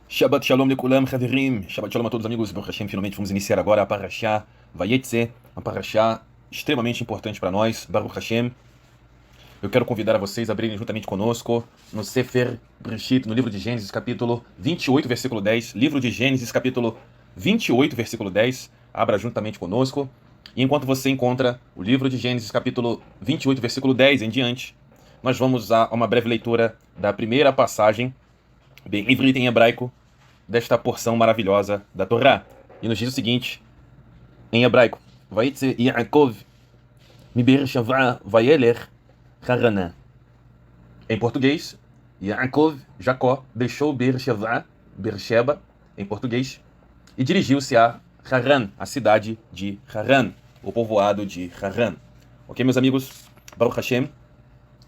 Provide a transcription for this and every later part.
Shabbat Shalom Lekulam Haverim, Shabbat Shalom a todos amigos, Baruch Hashem, finalmente vamos iniciar agora a Parashá Vayetze, uma Parashá extremamente importante para nós, Baruch Hashem. Eu quero convidar a vocês a abrirem juntamente conosco no Sefer Breshit, no livro de Gênesis, capítulo 28, versículo 10, livro de Gênesis, capítulo 28, versículo 10, abra juntamente conosco. E enquanto você encontra o livro de Gênesis, capítulo 28, versículo 10 em diante, nós vamos a uma breve leitura da primeira passagem, bem em hebraico, desta porção maravilhosa da Torá. E nos diz o seguinte, em hebraico: Vayetze Yaakov mi Beersheva vayeler Haranã. Em português, Yaakov, Jacó, deixou Beersheba, em português, e dirigiu-se a Haran, a cidade de Haran, o povoado de Haran. Ok, meus amigos? Baruch Hashem.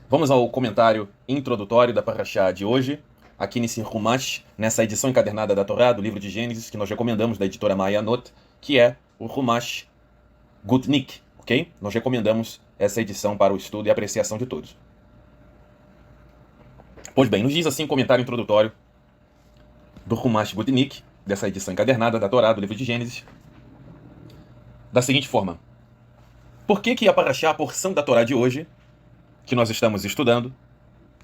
Vamos ao comentário introdutório da Parashá de hoje, aqui nesse Humash, nessa edição encadernada da Torá, do livro de Gênesis, que nós recomendamos da editora Mayanot, que é o Humash Gutnik, ok? Nós recomendamos essa edição para o estudo e apreciação de todos. Pois bem, nos diz assim o comentário introdutório do Humash Gutnik, dessa edição encadernada da Torá, do livro de Gênesis, da seguinte forma: por que a Parashá, a porção da Torá de hoje, que nós estamos estudando,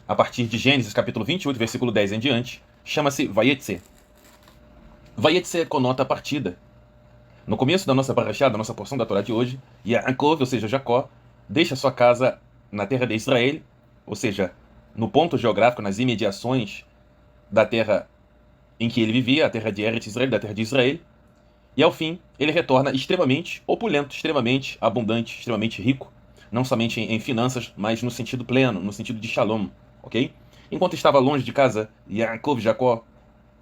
a partir de Gênesis capítulo 28, versículo 10 em diante, chama-se Vayetze? Vayetze conota a partida. No começo da nossa parashá, da nossa porção da Torá de hoje, Yaakov, ou seja, Jacó, deixa sua casa na terra de Israel, ou seja, no ponto geográfico, nas imediações da terra em que ele vivia, a terra de Eretz Israel, da terra de Israel, e ao fim ele retorna extremamente opulento, extremamente abundante, extremamente rico, não somente em finanças, mas no sentido pleno, no sentido de shalom. Ok? Enquanto estava longe de casa, Yaakov, Jacó,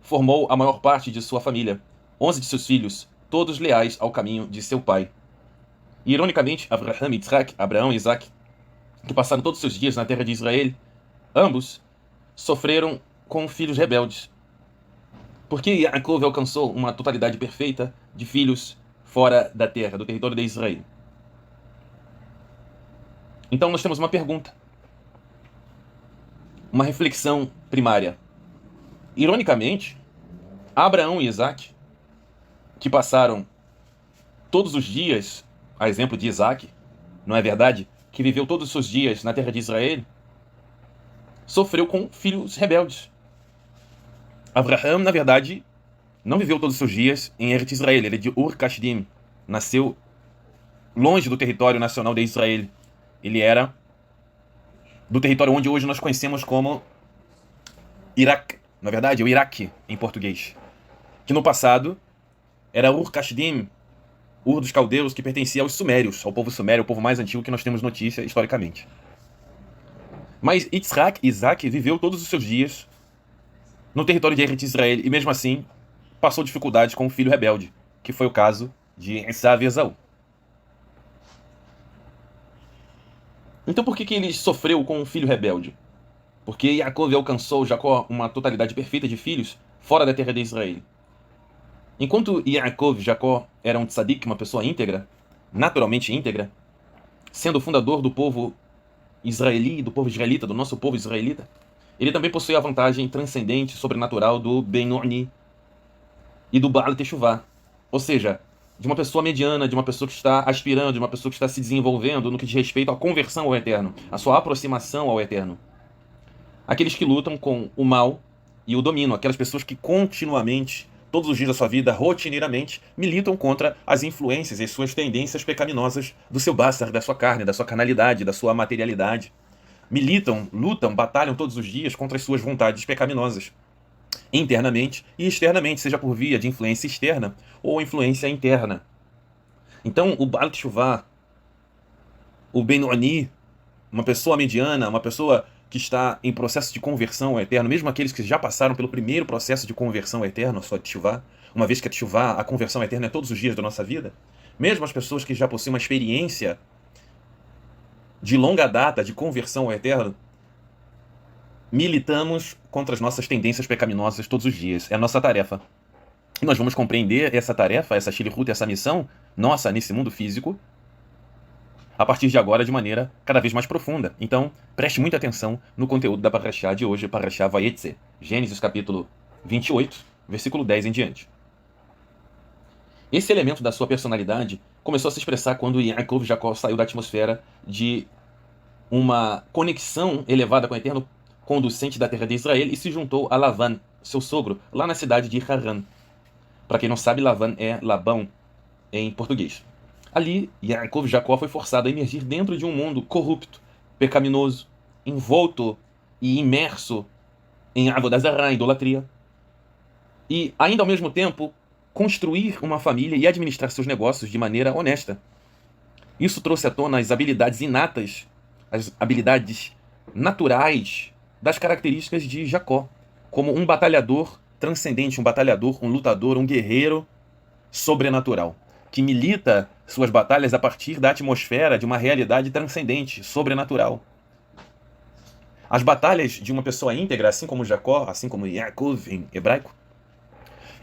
formou a maior parte de sua família, 11 de seus filhos, todos leais ao caminho de seu pai. E, ironicamente, Abraão e Isaac, que passaram todos os seus dias na terra de Israel, ambos sofreram com filhos rebeldes. Porque Yaakov alcançou uma totalidade perfeita de filhos fora da terra, do território de Israel. Então nós temos uma pergunta, uma reflexão primária. Ironicamente, Abraão e Isaac, que passaram todos os dias, a exemplo de Isaac, não é verdade? Que viveu todos os seus dias na terra de Israel, sofreu com filhos rebeldes. Abraão, na verdade, não viveu todos os seus dias em Eretz Israel, ele é de Ur Kasdim, nasceu longe do território nacional de Israel. Ele era do território onde hoje nós conhecemos como Iraque, na verdade, o Iraque em português, que no passado era Ur Kasdim, Ur dos caldeus, que pertencia aos sumérios, ao povo sumério, o povo mais antigo que nós temos notícia historicamente. Mas Isaac viveu todos os seus dias no território de Eretz Israel e mesmo assim passou dificuldades com o filho rebelde, que foi o caso de Esaú e Esaú. Então por que ele sofreu com um filho rebelde? Porque Yaakov alcançou Jacó uma totalidade perfeita de filhos fora da terra de Israel. Enquanto Yaakov, Jacó, era um tzadik, uma pessoa íntegra, naturalmente íntegra, sendo o fundador do povo israeli, do povo israelita, do nosso povo israelita, ele também possui a vantagem transcendente, sobrenatural do Benoni e do Baal Teshuvah. Ou seja, de uma pessoa mediana, de uma pessoa que está aspirando, de uma pessoa que está se desenvolvendo no que diz respeito à conversão ao Eterno, à sua aproximação ao Eterno. Aqueles que lutam com o mal e o domínio, aquelas pessoas que continuamente, todos os dias da sua vida, rotineiramente, militam contra as influências e as suas tendências pecaminosas do seu bássar, da sua carne, da sua carnalidade, da sua materialidade. Militam, lutam, batalham todos os dias contra as suas vontades pecaminosas, internamente e externamente, seja por via de influência externa ou influência interna. Então, o Baal Teshuvah, o Benoni, uma pessoa mediana, uma pessoa que está em processo de conversão ao Eterno, mesmo aqueles que já passaram pelo primeiro processo de conversão ao Eterno, a sua Teshuvah, uma vez que a Teshuvah, a conversão ao Eterno é todos os dias da nossa vida, mesmo as pessoas que já possuem uma experiência de longa data de conversão ao Eterno, militamos contra as nossas tendências pecaminosas todos os dias. É a nossa tarefa. E nós vamos compreender essa tarefa, essa shlichut, essa missão nossa nesse mundo físico, a partir de agora de maneira cada vez mais profunda. Então, preste muita atenção no conteúdo da Parashá de hoje, Parashá Vayetze. Gênesis capítulo 28, versículo 10 em diante. Esse elemento da sua personalidade começou a se expressar quando Yaakov, Jacó, saiu da atmosfera de uma conexão elevada com o Eterno, conducente da terra de Israel, e se juntou a Lavan, seu sogro, lá na cidade de Haran. Para quem não sabe, Lavan é Labão em português. Ali, Yaakov, Jacó, foi forçado a emergir dentro de um mundo corrupto, pecaminoso, envolto e imerso em Avodah Zarah, idolatria. E, ainda ao mesmo tempo, construir uma família e administrar seus negócios de maneira honesta. Isso trouxe à tona as habilidades inatas, as habilidades naturais das características de Jacó, como um batalhador transcendente, um batalhador, um lutador, um guerreiro sobrenatural, que milita suas batalhas a partir da atmosfera de uma realidade transcendente, sobrenatural. As batalhas de uma pessoa íntegra, assim como Jacó, assim como Yaakov em hebraico,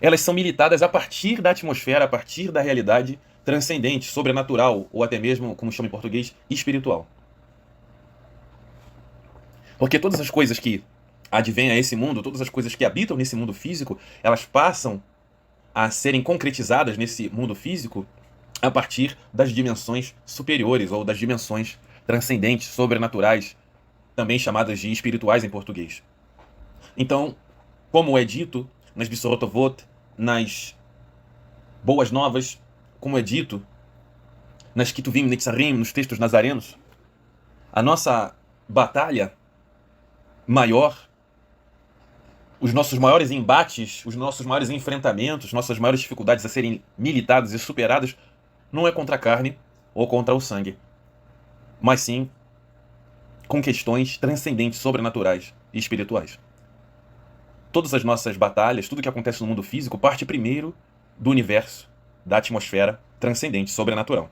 elas são militadas a partir da atmosfera, a partir da realidade transcendente, sobrenatural, ou até mesmo, como chama em português, espiritual. Porque todas as coisas que advêm a esse mundo, todas as coisas que habitam nesse mundo físico, elas passam a serem concretizadas nesse mundo físico a partir das dimensões superiores, ou das dimensões transcendentes, sobrenaturais, também chamadas de espirituais em português. Então, como é dito nas Bessorotovot, nas Boas Novas, como é dito nas Ketuvim Netzarim, nos textos nazarenos, a nossa batalha maior, os nossos maiores embates, os nossos maiores enfrentamentos, nossas maiores dificuldades a serem militadas e superadas, não é contra a carne ou contra o sangue, mas sim com questões transcendentes, sobrenaturais e espirituais. Todas as nossas batalhas, tudo que acontece no mundo físico, parte primeiro do universo, da atmosfera transcendente, sobrenatural.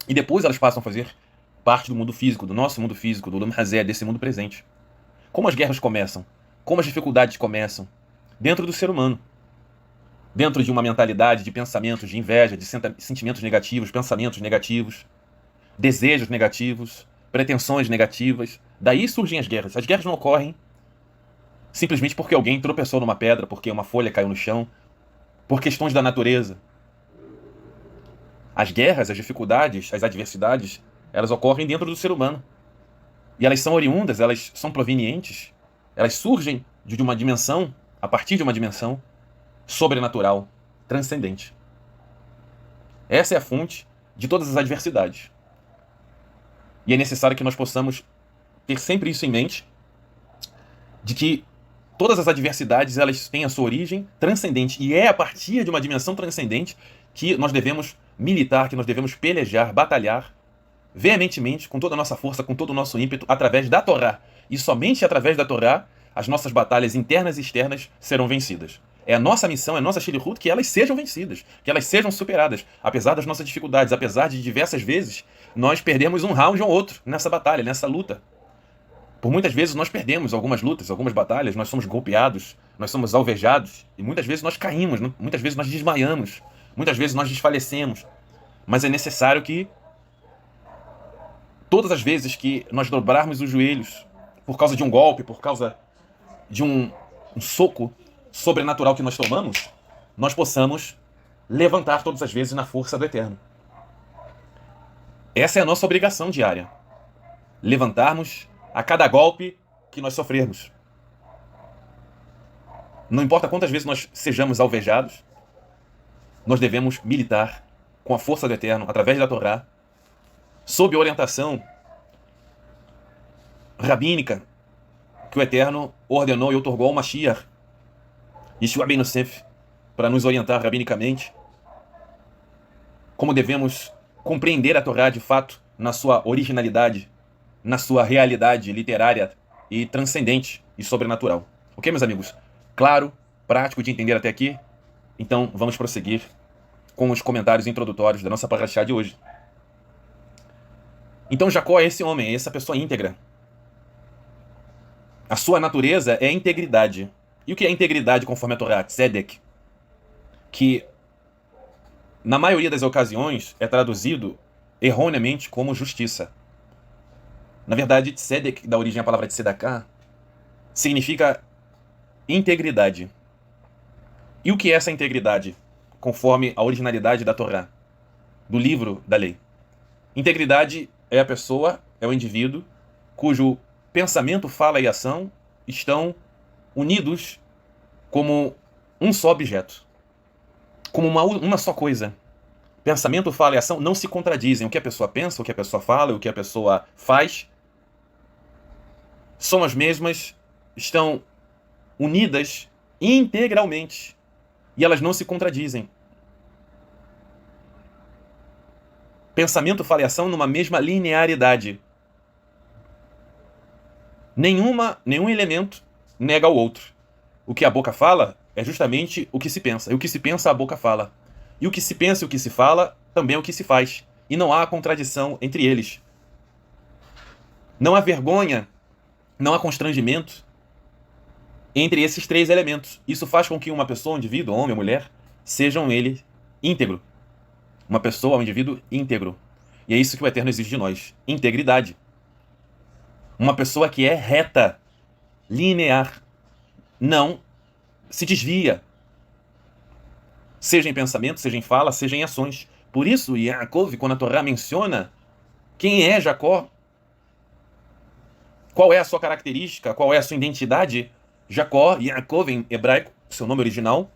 E depois elas passam a fazer parte do mundo físico, do nosso mundo físico, do Olam Hazé, desse mundo presente. Como as guerras começam? Como as dificuldades começam? Dentro do ser humano. Dentro de uma mentalidade de pensamentos de inveja, de sentimentos negativos, pensamentos negativos, desejos negativos, pretensões negativas. Daí surgem as guerras. As guerras não ocorrem simplesmente porque alguém tropeçou numa pedra, porque uma folha caiu no chão, por questões da natureza. As guerras, as dificuldades, as adversidades, elas ocorrem dentro do ser humano. E elas são oriundas, elas são provenientes, elas surgem de uma dimensão, a partir de uma dimensão sobrenatural, transcendente. Essa é a fonte de todas as adversidades. E é necessário que nós possamos ter sempre isso em mente, de que todas as adversidades elas têm a sua origem transcendente, e é a partir de uma dimensão transcendente que nós devemos militar, que nós devemos pelejar, batalhar veementemente, com toda a nossa força, com todo o nosso ímpeto, através da Torá. E somente através da Torá, as nossas batalhas internas e externas serão vencidas. É a nossa missão, é a nossa shlichut, que elas sejam vencidas, que elas sejam superadas, apesar das nossas dificuldades, apesar de diversas vezes nós perdemos um round ou outro nessa batalha, nessa luta. Por muitas vezes nós perdemos algumas lutas, algumas batalhas, nós somos golpeados, nós somos alvejados, e muitas vezes nós caímos, muitas vezes nós desmaiamos, muitas vezes nós desfalecemos. Mas é necessário que todas as vezes que nós dobrarmos os joelhos por causa de um golpe, por causa de um soco sobrenatural que nós tomamos, nós possamos levantar todas as vezes na força do Eterno. Essa é a nossa obrigação diária. Levantarmos a cada golpe que nós sofrermos. Não importa quantas vezes nós sejamos alvejados, nós devemos militar com a força do Eterno, através da Torá, sob orientação rabínica que o Eterno ordenou e outorgou ao Mashiach, Yeshua ben Yosef, para nos orientar rabinicamente como devemos compreender a Torá de fato na sua originalidade, na sua realidade literária e transcendente e sobrenatural. Ok, meus amigos? Claro, prático de entender até aqui? Então vamos prosseguir com os comentários introdutórios da nossa parashá de hoje. Então Jacó é esse homem, é essa pessoa íntegra. A sua natureza é a integridade. E o que é integridade conforme a Torá? Tzedek. Que, na maioria das ocasiões, é traduzido erroneamente como justiça. Na verdade, Tzedek, da origem à palavra Tzedaká, significa integridade. E o que é essa integridade, conforme a originalidade da Torá, do livro da lei? Integridade é a pessoa, é o indivíduo, cujo pensamento, fala e ação estão unidos como um só objeto, como uma só coisa. Pensamento, fala e ação não se contradizem. O que a pessoa pensa, o que a pessoa fala, o que a pessoa faz são as mesmas, estão unidas integralmente e elas não se contradizem. Pensamento, fala e ação numa mesma linearidade. Nenhum elemento nega o outro. O que a boca fala é justamente o que se pensa. E o que se pensa, a boca fala. E o que se pensa e o que se fala também é o que se faz. E não há contradição entre eles. Não há vergonha, não há constrangimento entre esses três elementos. Isso faz com que uma pessoa, um indivíduo, homem ou mulher, sejam ele íntegro. Uma pessoa, um indivíduo íntegro. E é isso que o Eterno exige de nós. Integridade. Uma pessoa que é reta, linear, não se desvia, seja em pensamento, seja em fala, seja em ações. Por isso, Yaakov, quando a Torá menciona quem é Jacó, qual é a sua característica, qual é a sua identidade, Jacó, Yaakov em hebraico, seu nome original,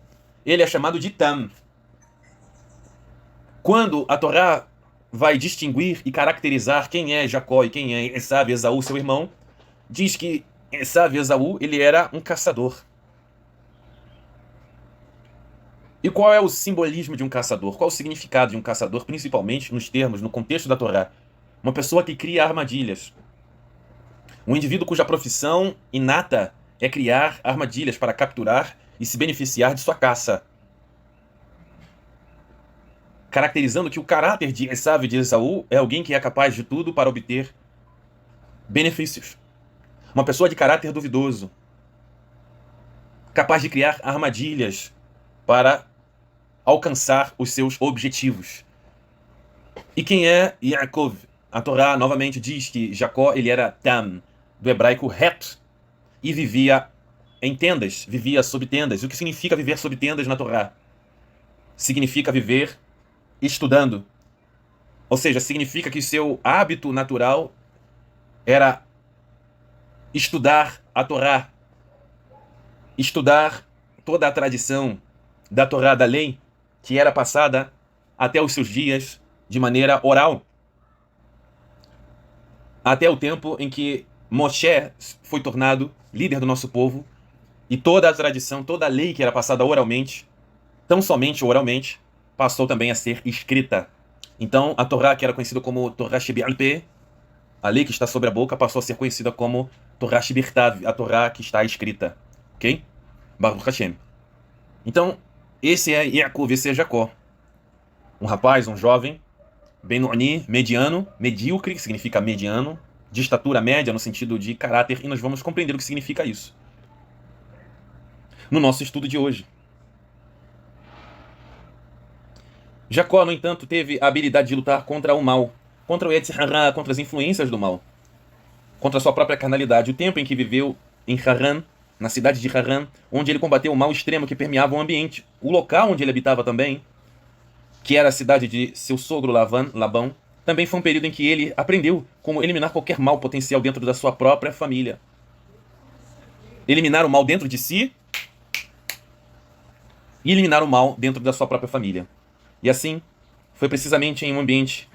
ele é chamado de Tam. Quando a Torá vai distinguir e caracterizar quem é Jacó e quem é Esaú, Esaú, seu irmão, diz que Esaú, ele era um caçador. E qual é o simbolismo de um caçador? Qual é o significado de um caçador, principalmente nos termos, no contexto da Torá? Uma pessoa que cria armadilhas. Um indivíduo cuja profissão inata é criar armadilhas para capturar e se beneficiar de sua caça. Caracterizando que o caráter de Esaú e de Esaú é alguém que é capaz de tudo para obter benefícios. Uma pessoa de caráter duvidoso. Capaz de criar armadilhas para alcançar os seus objetivos. E quem é Yaakov? A Torá novamente diz que Jacó ele era Tam, do hebraico reto, e vivia em tendas, vivia sob tendas. E o que significa viver sob tendas na Torá? Significa viver estudando. Ou seja, significa que seu hábito natural era estudar a Torá, estudar toda a tradição da Torá, da lei, que era passada até os seus dias de maneira oral. Até o tempo em que Moshe foi tornado líder do nosso povo e toda a tradição, toda a lei que era passada oralmente, tão somente oralmente, passou também a ser escrita. Então, a Torá, que era conhecida como Torá Shebi'al Peh, a lei que está sobre a boca, passou a ser conhecida como Torá Shebirtav, a Torá que está escrita. Ok? Baruch Hashem. Então, esse é Yaakov, esse é Jacó. Um rapaz, um jovem, Benoni, mediano, medíocre, que significa mediano, de estatura média no sentido de caráter, e nós vamos compreender o que significa isso no nosso estudo de hoje. Jacó, no entanto, teve a habilidade de lutar contra o mal, contra o Yetzer Hara, contra as influências do mal, contra a sua própria carnalidade. O tempo em que viveu em Haran, na cidade de Haran, onde ele combateu o mal extremo que permeava o ambiente. O local onde ele habitava também, que era a cidade de seu sogro Labão, também foi um período em que ele aprendeu como eliminar qualquer mal potencial dentro da sua própria família. Eliminar o mal dentro de si e eliminar o mal dentro da sua própria família. E assim, foi precisamente em um ambiente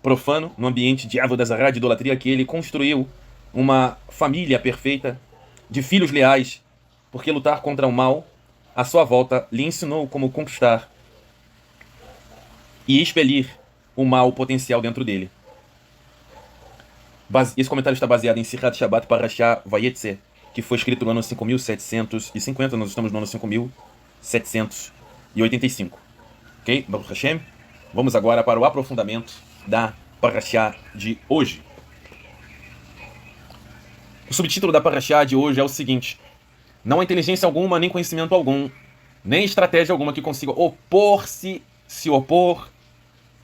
profano, num ambiente de avodah zará, de idolatria, que ele construiu uma família perfeita, de filhos leais, porque lutar contra o mal, à sua volta, lhe ensinou como conquistar e expelir o mal potencial dentro dele. Esse comentário está baseado em Sirat Shabbat Parashá Vayetze, que foi escrito no ano 5750, nós estamos no ano 5785. Ok? Baruch Hashem. Vamos agora para o aprofundamento da Parashá de hoje. O subtítulo da Parashá de hoje é o seguinte: não há inteligência alguma, nem conhecimento algum, nem estratégia alguma que consiga opor-se, se opor,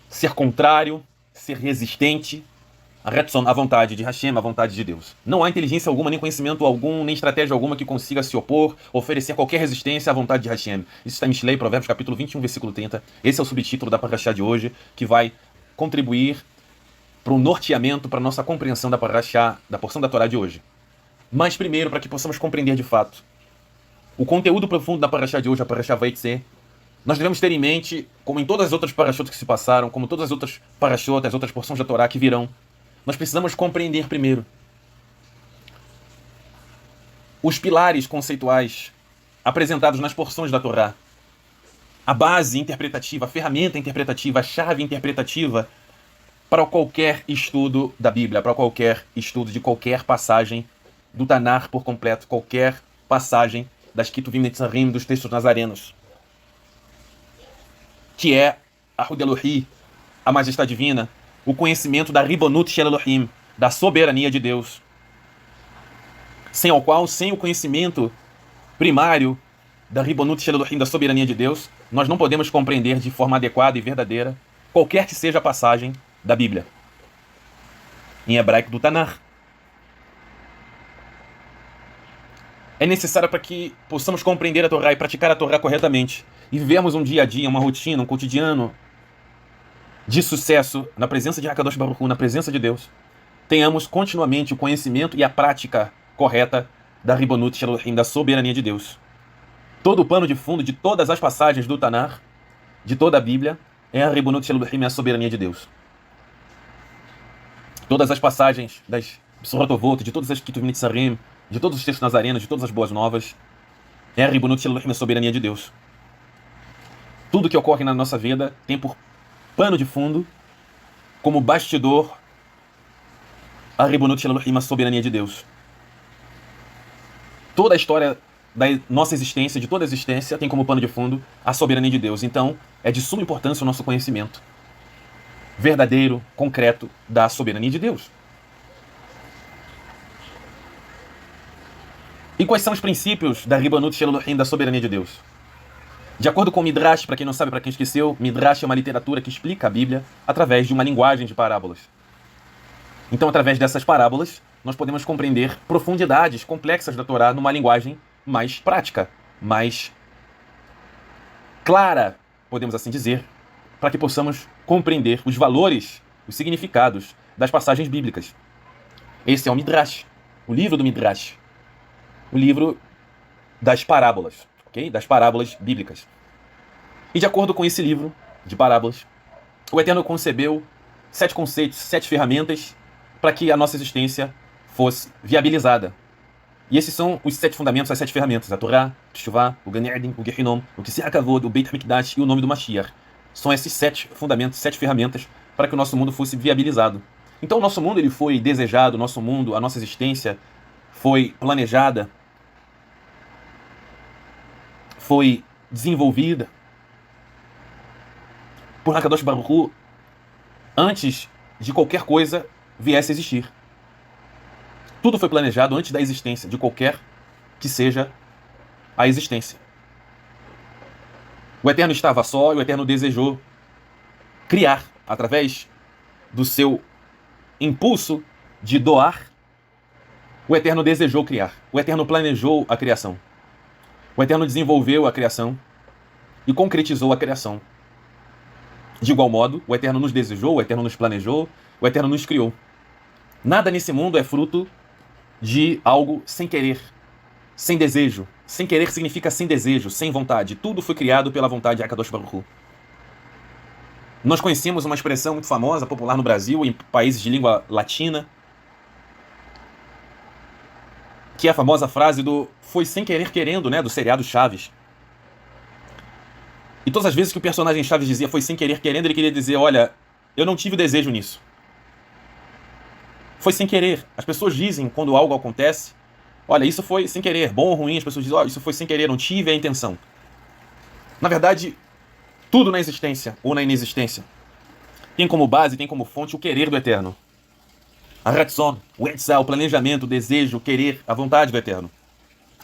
ser contrário, ser resistente A Retson, a vontade de Hashem, a vontade de Deus. Não há inteligência alguma, nem conhecimento algum, nem estratégia alguma que consiga se opor, oferecer qualquer resistência à vontade de Hashem. Isso está em Mishlei, Provérbios, capítulo 21, versículo 30. Esse é o subtítulo da Parashá de hoje, que vai contribuir para o norteamento, para a nossa compreensão da Parashá, da porção da Torá de hoje. Mas primeiro, para que possamos compreender de fato o conteúdo profundo da Parashá de hoje, a Parashá Vayetze, nós devemos ter em mente, como em todas as outras Parashot que se passaram, como todas as outras Parashot, as outras porções da Torá que virão, nós precisamos compreender primeiro os pilares conceituais apresentados nas porções da Torá, a base interpretativa, a ferramenta interpretativa, a chave interpretativa para qualquer estudo da Bíblia, para qualquer estudo de qualquer passagem do Tanar por completo, qualquer passagem das Ketuvim Netzarim, dos textos nazarenos, que é a Hud Elohi, a majestade divina, o conhecimento da Ribonut Shel Elohim, da soberania de Deus, sem o qual, sem o conhecimento primário da Ribonut Shel Elohim, da soberania de Deus, nós não podemos compreender de forma adequada e verdadeira qualquer que seja a passagem da Bíblia, em hebraico do Tanar. É necessário para que possamos compreender a Torá e praticar a Torá corretamente e vivermos um dia a dia, uma rotina, um cotidiano de sucesso na presença de Hakadosh Baruch Hu, na presença de Deus, tenhamos continuamente o conhecimento e a prática correta da Ribonut Shel Elohim, da soberania de Deus. Todo o pano de fundo de todas as passagens do Tanar, de toda a Bíblia, é a Ribonut Shel Elohim, a soberania de Deus. Todas as passagens das Sorotovot, de todas as Ketuvim Netzarim, de todos os textos nazarenos, de todas as boas novas, é a Ribonut Shel Elohim, a soberania de Deus. Tudo que ocorre na nossa vida tem por pano de fundo, como bastidor, a Ribonut Shel Elohim, a soberania de Deus. Toda a história da nossa existência, de toda a existência, tem como pano de fundo a soberania de Deus. Então, é de suma importância o nosso conhecimento verdadeiro, concreto, da soberania de Deus. E quais são os princípios da Ribonut Shel Elohim, da soberania de Deus? De acordo com o Midrash, para quem não sabe, para quem esqueceu, Midrash é uma literatura que explica a Bíblia através de uma linguagem de parábolas. Então, através dessas parábolas, nós podemos compreender profundidades complexas da Torá numa linguagem mais prática, mais clara, podemos assim dizer, para que possamos compreender os valores, os significados das passagens bíblicas. Esse é o Midrash, o livro do Midrash, o livro das parábolas, ok? Das parábolas bíblicas. E de acordo com esse livro de parábolas, o Eterno concebeu 7 conceitos, 7 ferramentas para que a nossa existência fosse viabilizada. E esses são os 7 fundamentos, as 7 ferramentas: a Torá, o Teshuvá, o Gan Eden, o Gehinom, o Kisei HaKavod, o Beit HaMikdash e o nome do Mashiach. São esses 7 fundamentos, 7 ferramentas para que o nosso mundo fosse viabilizado. Então o nosso mundo ele foi desejado, o nosso mundo, a nossa existência foi planejada, foi desenvolvida por Hakadosh Baruch Hu antes de qualquer coisa viesse a existir. Tudo foi planejado antes da existência de qualquer que seja a existência. O Eterno estava só e o Eterno desejou criar, através do seu impulso de doar. O Eterno desejou criar. O Eterno planejou a criação. O Eterno desenvolveu a criação e concretizou a criação. De igual modo, o Eterno nos desejou, o Eterno nos planejou, o Eterno nos criou. Nada nesse mundo é fruto de algo sem querer, sem desejo. Sem querer significa sem desejo, sem vontade. Tudo foi criado pela vontade de Hakadosh Baruch Hu. Nós conhecemos uma expressão muito famosa, popular no Brasil, em países de língua latina, que é a famosa frase do "foi sem querer querendo", né, do seriado Chaves. E todas as vezes que o personagem Chaves dizia "foi sem querer querendo", ele queria dizer: olha, eu não tive desejo nisso. Foi sem querer. As pessoas dizem, quando algo acontece, olha, isso foi sem querer, bom ou ruim, as pessoas dizem, olha, isso foi sem querer, não tive a intenção. Na verdade, tudo na existência ou na inexistência tem como base, tem como fonte o querer do Eterno. A Ratzon, o Etzah, o planejamento, o desejo, o querer, a vontade do Eterno.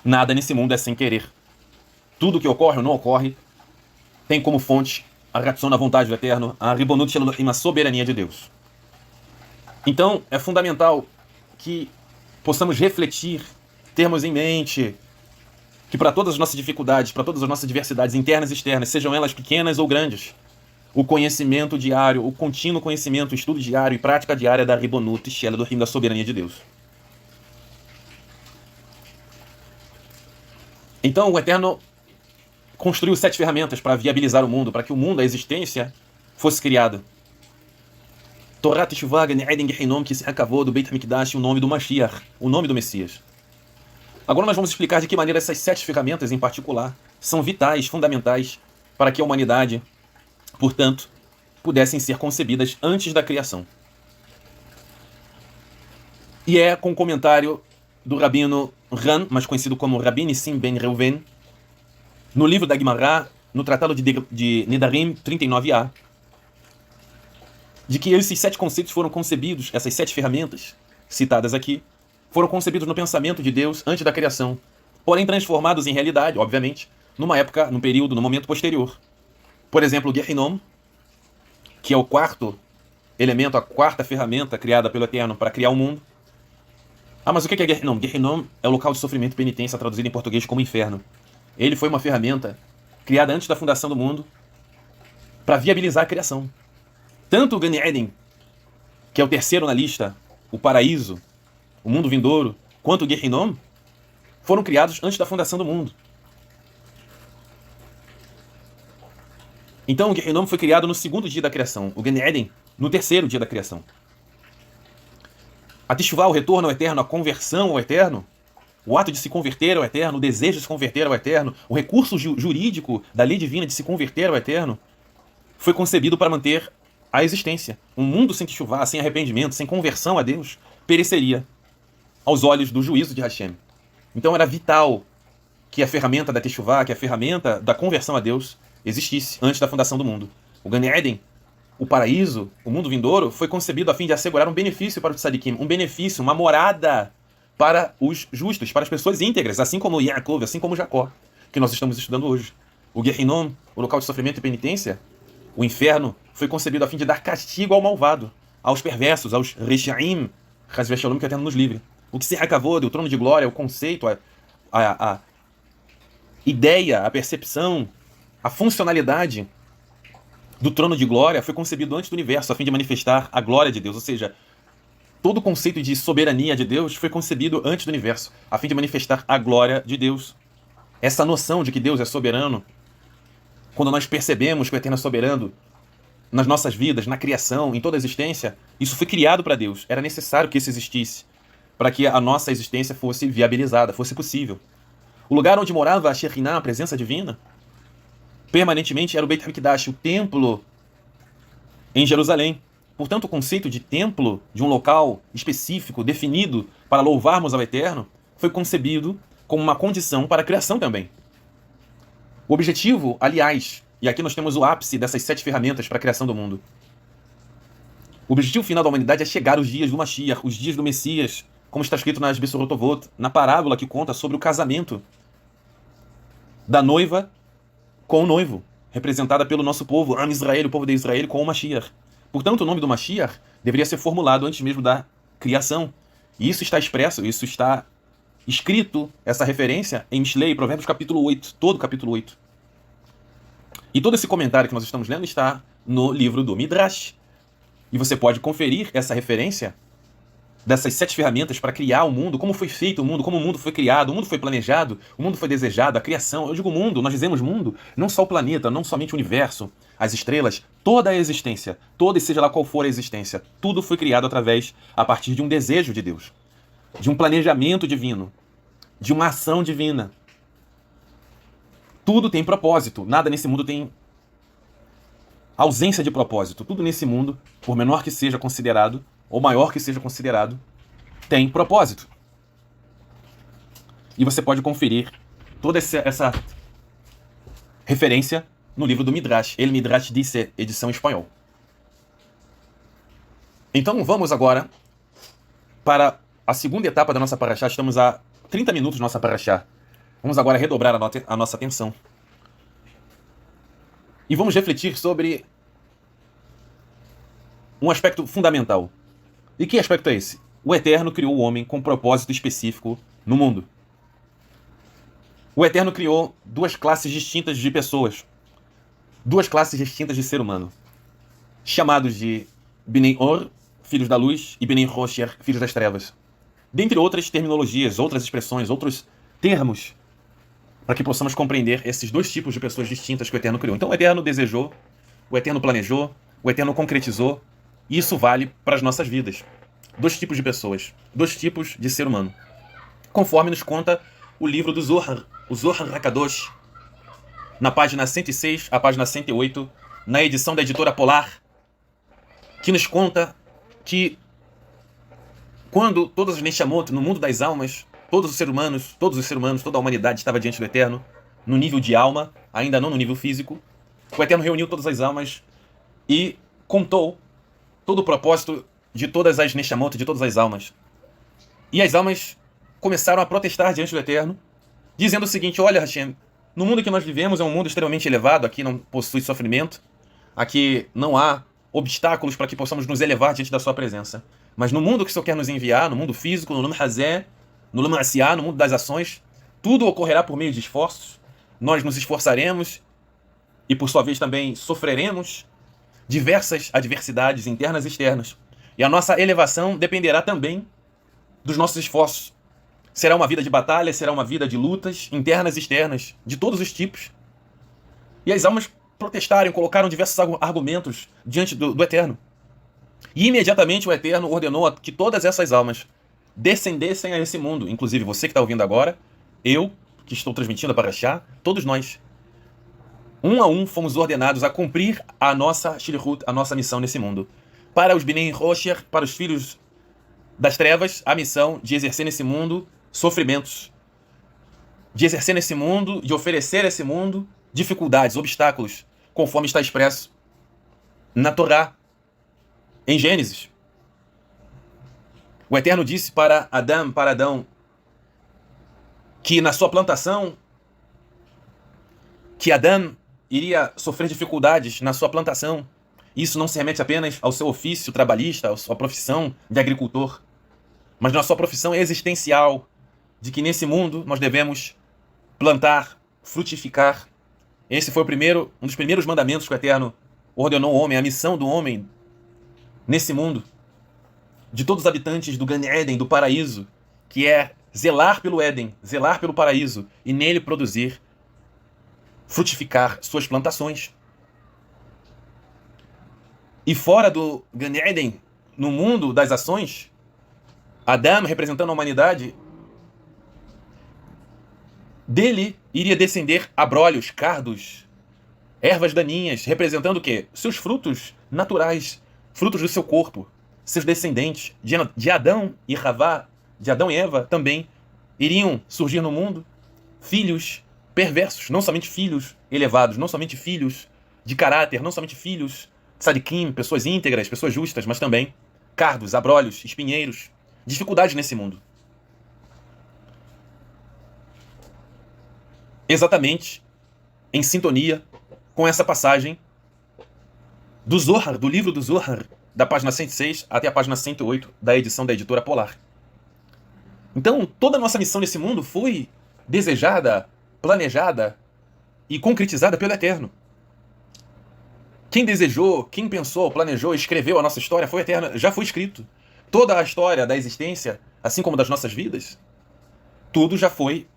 Nada nesse mundo é sem querer. Tudo que ocorre ou não ocorre tem como fonte a Ratzon, a vontade do Eterno, a Ribonut Shel Elohim, a soberania de Deus. Então, é fundamental que possamos refletir, termos em mente que para todas as nossas dificuldades, para todas as nossas diversidades internas e externas, sejam elas pequenas ou grandes, o conhecimento diário, o contínuo conhecimento, o estudo diário e prática diária da Ribonut Shela, do reino da soberania de Deus. Então, o Eterno construiu 7 ferramentas para viabilizar o mundo, para que o mundo, a existência, fosse criada. Torah Teshuvah Gan Eden Gehinom Kiseh Kavod Beit HaMikdash, o nome do Mashiach, o nome do Messias. Agora nós vamos explicar de que maneira essas 7 ferramentas em particular são vitais, fundamentais, para que a humanidade, portanto, pudessem ser concebidas antes da criação. E é com o comentário do Rabino Ran, mais conhecido como Rabbi Nissim Ben Reuven, no livro da Guimará, no Tratado de Nedarim 39a, de que esses 7 conceitos foram concebidos, essas 7 ferramentas citadas aqui, foram concebidos no pensamento de Deus antes da criação, porém transformados em realidade, obviamente, numa época, num período, no momento posterior. Por exemplo, o Gehinom, que é o quarto elemento, a quarta ferramenta criada pelo Eterno para criar o mundo. Ah, mas o que é Gehinom? Gehinom é o local de sofrimento e penitência, traduzido em português como inferno. Ele foi uma ferramenta criada antes da fundação do mundo para viabilizar a criação. Tanto o Gan Eden, que é o terceiro na lista, o paraíso, o mundo vindouro, quanto o Gehinom, foram criados antes da fundação do mundo. Então o Gehinom foi criado no segundo dia da criação, o Gan Eden no terceiro dia da criação. A Teshuvah, o retorno ao Eterno, a conversão ao Eterno, o ato de se converter ao Eterno, o desejo de se converter ao Eterno, o recurso jurídico da lei divina de se converter ao Eterno, foi concebido para manter a existência. Um mundo sem Teshuvah, sem arrependimento, sem conversão a Deus, pereceria aos olhos do juízo de Hashem. Então era vital que a ferramenta da Teshuvah, que a ferramenta da conversão a Deus, existisse antes da fundação do mundo. O Gan Eden, o paraíso, o mundo vindouro, foi concebido a fim de assegurar um benefício para os tzadikim, um benefício, uma morada para os justos, para as pessoas íntegras, assim como Yaakov, assim como Jacó, que nós estamos estudando hoje. O Gehinom, o local de sofrimento e penitência, o inferno, foi concebido a fim de dar castigo ao malvado, aos perversos, aos Rechaim, Chas v'Shalom, que Eterno nos livre. O que se acabou, o trono de glória, o conceito, a ideia, a percepção, a funcionalidade do trono de glória foi concebido antes do universo, a fim de manifestar a glória de Deus. Ou seja, todo o conceito de soberania de Deus foi concebido antes do universo, a fim de manifestar a glória de Deus. Essa noção de que Deus é soberano, quando nós percebemos que o Eterno é soberano nas nossas vidas, na criação, em toda a existência, isso foi criado para Deus. Era necessário que isso existisse, para que a nossa existência fosse viabilizada, fosse possível. O lugar onde morava a Shekhinah, a presença divina, permanentemente era o Beit HaMikdash, o templo em Jerusalém. Portanto, o conceito de templo, de um local específico, definido para louvarmos ao Eterno, foi concebido como uma condição para a criação também. O objetivo, aliás, e aqui nós temos o ápice dessas 7 ferramentas para a criação do mundo. O objetivo final da humanidade é chegar os dias do Mashiach, os dias do Messias, como está escrito nas Besurotovot, na parábola que conta sobre o casamento da noiva com o noivo, representada pelo nosso povo, Am Israel, o povo de Israel, com o Mashiach. Portanto, o nome do Mashiach deveria ser formulado antes mesmo da criação. E isso está expresso, isso está escrito, essa referência, em Mishlei, Provérbios capítulo 8, todo o capítulo 8. E todo esse comentário que nós estamos lendo está no livro do Midrash. E você pode conferir essa referência dessas 7 ferramentas para criar o mundo, como foi feito o mundo, como o mundo foi criado, o mundo foi planejado, o mundo foi desejado, a criação. Eu digo mundo, nós dizemos mundo, não só o planeta, não somente o universo, as estrelas, toda a existência, toda e seja lá qual for a existência, tudo foi criado a partir de um desejo de Deus, de um planejamento divino, de uma ação divina. Tudo tem propósito, nada nesse mundo tem ausência de propósito. Tudo nesse mundo, por menor que seja considerado, ou maior que seja considerado, tem propósito. E você pode conferir toda essa referência no livro do Midrash. El Midrash Disse, edição em espanhol. Então vamos agora para a segunda etapa da nossa paraxá. Estamos a 30 minutos da nossa paraxá. Vamos agora redobrar a nossa atenção. E vamos refletir sobre um aspecto fundamental. E que aspecto é esse? O Eterno criou o homem com um propósito específico no mundo. O Eterno criou duas classes distintas de pessoas, duas classes distintas de ser humano, chamados de Bnei Or, filhos da luz, e Bnei Rosher, filhos das trevas. Dentre outras terminologias, outras expressões, outros termos, para que possamos compreender esses dois tipos de pessoas distintas que o Eterno criou. Então o Eterno desejou, o Eterno planejou, o Eterno concretizou, e isso vale para as nossas vidas. Dois tipos de pessoas, dois tipos de ser humano. Conforme nos conta o livro do Zohar, o Zohar HaKadosh, na página 106 à página 108, na edição da editora Polar, que nos conta que quando todas as Neshamot, no mundo das almas, todos os seres humanos, toda a humanidade estava diante do Eterno, no nível de alma, ainda não no nível físico, o Eterno reuniu todas as almas e contou todo o propósito de todas as Neshamot, de todas as almas. E as almas começaram a protestar diante do Eterno, dizendo o seguinte: olha, Hashem, no mundo que nós vivemos é um mundo extremamente elevado, aqui não possui sofrimento, aqui não há obstáculos para que possamos nos elevar diante da sua presença. Mas no mundo que o Senhor quer nos enviar, no mundo físico, no Lam Hazé, no Lam Asiá, no mundo das ações, tudo ocorrerá por meio de esforços. Nós nos esforçaremos e, por sua vez, também sofreremos diversas adversidades internas e externas. E a nossa elevação dependerá também dos nossos esforços. Será uma vida de batalha, será uma vida de lutas internas e externas, de todos os tipos. E as almas protestaram, colocaram diversos argumentos diante do Eterno. E imediatamente o Eterno ordenou que todas essas almas descendessem a esse mundo. Inclusive você que está ouvindo agora, eu que estou transmitindo a Parashá, todos nós. Um a um fomos ordenados a cumprir a nossa shlichut, a nossa missão nesse mundo. Para os Bnei Rosher, para os filhos das trevas, a missão de exercer nesse mundo sofrimentos, de exercer nesse mundo, de oferecer a esse mundo dificuldades, obstáculos, conforme está expresso na Torá, em Gênesis. O Eterno disse para Adão, que na sua plantação, que Adão iria sofrer dificuldades na sua plantação. Isso não se remete apenas ao seu ofício trabalhista, à sua profissão de agricultor, mas na sua profissão existencial, de que nesse mundo nós devemos plantar, frutificar. Esse foi um dos primeiros mandamentos que o Eterno ordenou ao homem, a missão do homem nesse mundo, de todos os habitantes do Gan Eden, do paraíso, que é zelar pelo Éden, zelar pelo paraíso, e nele produzir, frutificar suas plantações. E fora do Gan Eden, no mundo das ações, Adão, representando a humanidade, dele iria descender abrolhos, cardos, ervas daninhas, representando o quê? Seus frutos naturais, frutos do seu corpo, seus descendentes, de Adão e Havá, de Adão e Eva também, iriam surgir no mundo filhos perversos, não somente filhos elevados, não somente filhos de caráter, não somente filhos tzadikim, pessoas íntegras, pessoas justas, mas também cardos, abrolhos, espinheiros, dificuldades nesse mundo. Exatamente em sintonia com essa passagem do Zohar, do livro do Zohar, da página 106 até a página 108 da edição da editora Polar. Então, toda a nossa missão nesse mundo foi desejada, planejada e concretizada pelo Eterno. Quem desejou, quem pensou, planejou, escreveu a nossa história foi o Eterno, já foi escrito. Toda a história da existência, assim como das nossas vidas, tudo já foi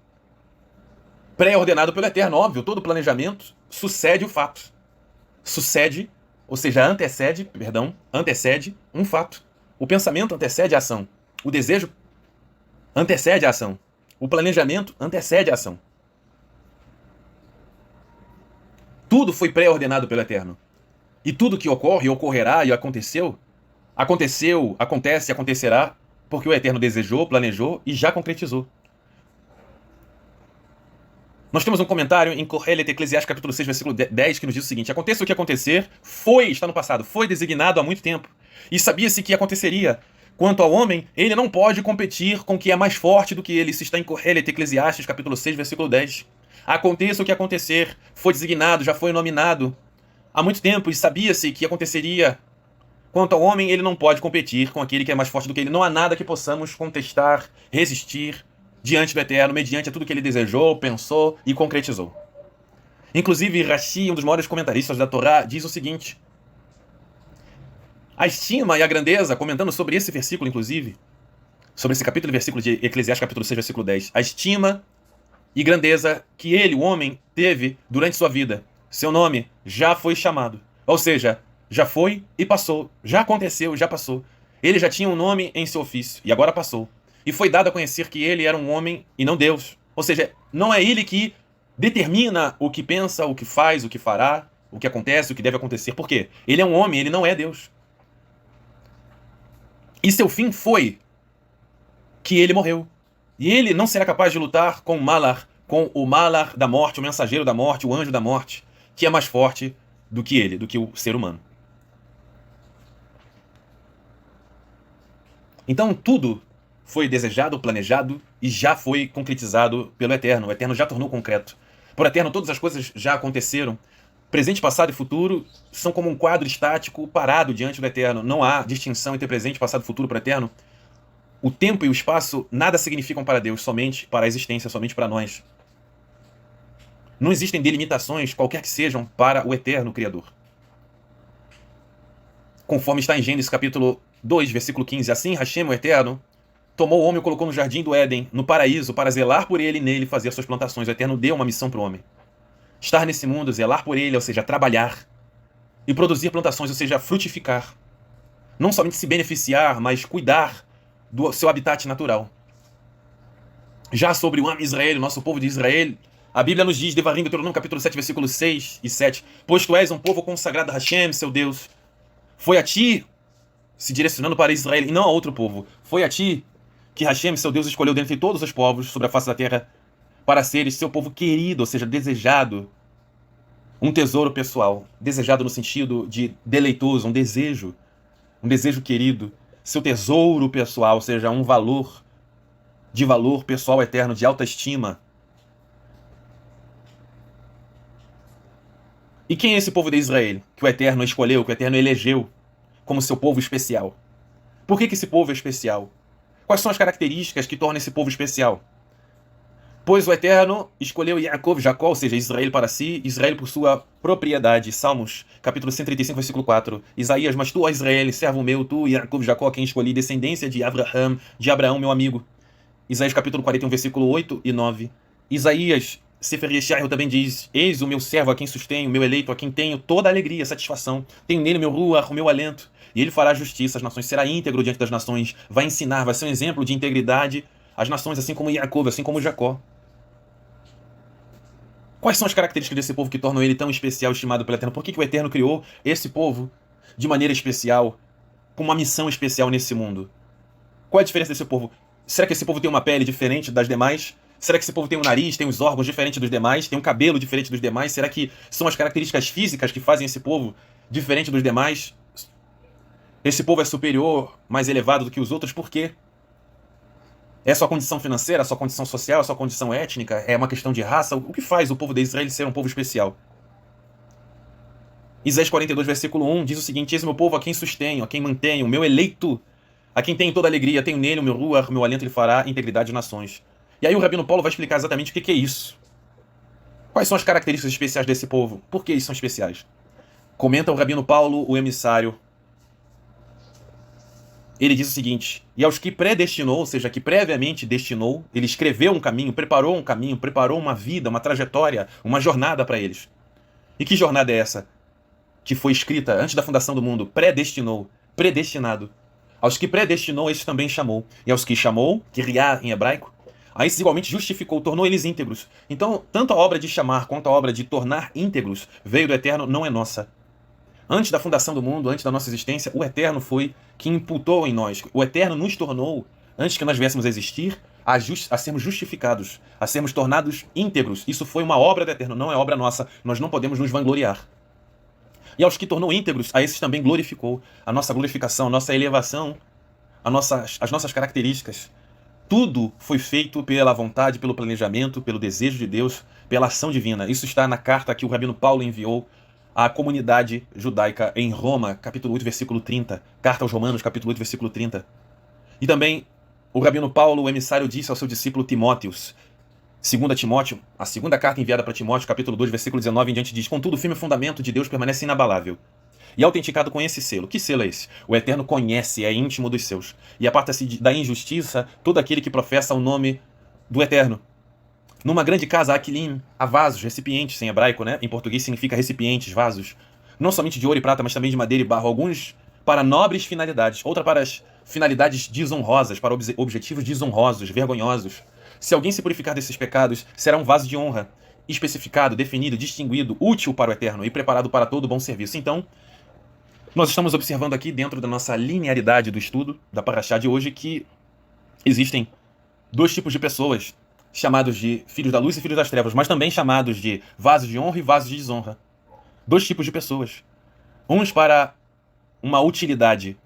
pré-ordenado pelo Eterno. Óbvio, todo planejamento sucede o fato. Sucede, ou seja, antecede um fato. O pensamento antecede a ação. O desejo antecede a ação. O planejamento antecede a ação. Tudo foi pré-ordenado pelo Eterno. E tudo que ocorre, ocorrerá e aconteceu, acontece e acontecerá porque o Eterno desejou, planejou e já concretizou. Nós temos um comentário em Kohelet, Eclesiastes, capítulo 6, versículo 10, que nos diz o seguinte: aconteça o que acontecer, está no passado, foi designado há muito tempo. E sabia-se que aconteceria. Quanto ao homem, ele não pode competir com o que é mais forte do que ele. Isso está em Kohelet, Eclesiastes, capítulo 6, versículo 10. Aconteça o que acontecer, foi designado, já foi nominado há muito tempo, e sabia-se que aconteceria. Quanto ao homem, ele não pode competir com aquele que é mais forte do que ele. Não há nada que possamos contestar, resistir diante do Eterno, mediante a tudo que ele desejou, pensou e concretizou. Inclusive, Rashi, um dos maiores comentaristas da Torá, diz o seguinte: a estima e a grandeza, comentando sobre esse versículo, inclusive, sobre esse capítulo e versículo de Eclesiastes, capítulo 6, versículo 10, a estima e grandeza que ele, o homem, teve durante sua vida, seu nome já foi chamado. Ou seja, já foi e passou, já aconteceu, já passou. Ele já tinha um nome em seu ofício e agora passou. E foi dado a conhecer que ele era um homem e não Deus. Ou seja, não é ele que determina o que pensa, o que faz, o que fará, o que acontece, o que deve acontecer. Por quê? Ele é um homem, ele não é Deus. E seu fim foi que ele morreu. E ele não será capaz de lutar com o Malar da morte, o mensageiro da morte, o anjo da morte, que é mais forte do que ele, do que o ser humano. Então tudo foi desejado, planejado e já foi concretizado pelo Eterno. O Eterno já tornou concreto. Por Eterno, todas as coisas já aconteceram. Presente, passado e futuro são como um quadro estático parado diante do Eterno. Não há distinção entre presente, passado e futuro para o Eterno. O tempo e o espaço nada significam para Deus, somente para a existência, somente para nós. Não existem delimitações, qualquer que sejam, para o Eterno Criador. Conforme está em Gênesis capítulo 2, versículo 15. Assim, Hashem, o Eterno, tomou o homem e o colocou no jardim do Éden, no paraíso, para zelar por ele e nele fazer suas plantações. O Eterno deu uma missão para o homem. Estar nesse mundo, zelar por ele, ou seja, trabalhar. E produzir plantações, ou seja, frutificar. Não somente se beneficiar, mas cuidar do seu habitat natural. Já sobre o Am Israel, nosso povo de Israel, a Bíblia nos diz, Devarim, Deuteronômio capítulo 7, versículos 6 e 7, pois tu és um povo consagrado a Hashem, seu Deus. Foi a ti, se direcionando para Israel e não a outro povo, foi a ti que Hashem, seu Deus, escolheu dentre todos os povos sobre a face da terra para seres seu povo querido, ou seja, desejado. Um tesouro pessoal, desejado no sentido de deleitoso, um desejo querido. Seu tesouro pessoal, ou seja, um valor de valor pessoal eterno, de alta estima. E quem é esse povo de Israel que o Eterno escolheu, que o Eterno elegeu como seu povo especial? Por que esse povo é especial? Quais são as características que tornam esse povo especial? Pois o Eterno escolheu Yaakov, Jacó, ou seja, Israel para si, Israel por sua propriedade. Salmos, capítulo 135, versículo 4. Isaías, mas tu, ó Israel, servo meu, tu, Yaakov, Jacó, quem escolhi, descendência de Abraão, meu amigo. Isaías, capítulo 41, versículo 8 e 9. Isaías, Sefer Yeshayahu também diz, eis o meu servo a quem sustenho, o meu eleito a quem tenho toda a alegria, satisfação. Tenho nele o meu ruach, o meu alento. E ele fará justiça às nações, será íntegro diante das nações, vai ensinar, vai ser um exemplo de integridade às nações, assim como Yaakov, assim como Jacó. Quais são as características desse povo que tornam ele tão especial, estimado pelo Eterno? Por que o Eterno criou esse povo de maneira especial, com uma missão especial nesse mundo? Qual é a diferença desse povo? Será que esse povo tem uma pele diferente das demais? Será que esse povo tem um nariz, tem os órgãos diferentes dos demais, tem um cabelo diferente dos demais? Será que são as características físicas que fazem esse povo diferente dos demais? Esse povo é superior, mais elevado do que os outros, por quê? É sua condição financeira, sua condição social, sua condição étnica? É uma questão de raça? O que faz o povo de Israel ser um povo especial? Isaías 42, versículo 1 diz o seguinte: eis meu povo a quem sustenho, a quem mantenho, o meu eleito, a quem tenho toda alegria, tenho nele o meu ruach, o meu alento, ele fará integridade de nações. E aí o Rabino Paulo vai explicar exatamente o que é isso. Quais são as características especiais desse povo? Por que eles são especiais? Comenta o Rabino Paulo, o emissário. Ele diz o seguinte: e aos que predestinou, ou seja, que previamente destinou, ele escreveu um caminho, preparou uma vida, uma trajetória, uma jornada para eles. E que jornada é essa? Que foi escrita antes da fundação do mundo, predestinou, predestinado. Aos que predestinou, esses também chamou. E aos que chamou, Kiriá em hebraico, a esses igualmente justificou, tornou eles íntegros. Então, tanto a obra de chamar quanto a obra de tornar íntegros veio do Eterno, não é nossa. Antes da fundação do mundo, antes da nossa existência, o Eterno foi que imputou em nós. O Eterno nos tornou, antes que nós viéssemos a existir, a sermos justificados, a sermos tornados íntegros. Isso foi uma obra do Eterno, não é obra nossa. Nós não podemos nos vangloriar. E aos que tornou íntegros, a esses também glorificou. A nossa glorificação, a nossa elevação, as nossas características. Tudo foi feito pela vontade, pelo planejamento, pelo desejo de Deus, pela ação divina. Isso está na carta que o Rabino Paulo enviou à comunidade judaica em Roma, capítulo 8, versículo 30. Carta aos Romanos, capítulo 8, versículo 30. E também o rabino Paulo, o emissário, disse ao seu discípulo Timóteos, 2 Timóteo, a segunda carta enviada para Timóteo, capítulo 2, versículo 19 em diante, diz: contudo, o firme fundamento de Deus permanece inabalável e autenticado com esse selo. Que selo é esse? O Eterno conhece, é íntimo dos seus, e aparta-se da injustiça todo aquele que professa o nome do Eterno. Numa grande casa, Aquilim, há vasos, recipientes, em hebraico, né? Em português significa recipientes, vasos. Não somente de ouro e prata, mas também de madeira e barro. Alguns para nobres finalidades, outra para as finalidades desonrosas, para objetivos desonrosos, vergonhosos. Se alguém se purificar desses pecados, será um vaso de honra, especificado, definido, distinguido, útil para o Eterno e preparado para todo bom serviço. Então, nós estamos observando aqui, dentro da nossa linearidade do estudo da Parashá de hoje, que existem dois tipos de pessoas, chamados de filhos da luz e filhos das trevas, mas também chamados de vasos de honra e vasos de desonra. Dois tipos de pessoas. Uns para uma utilidade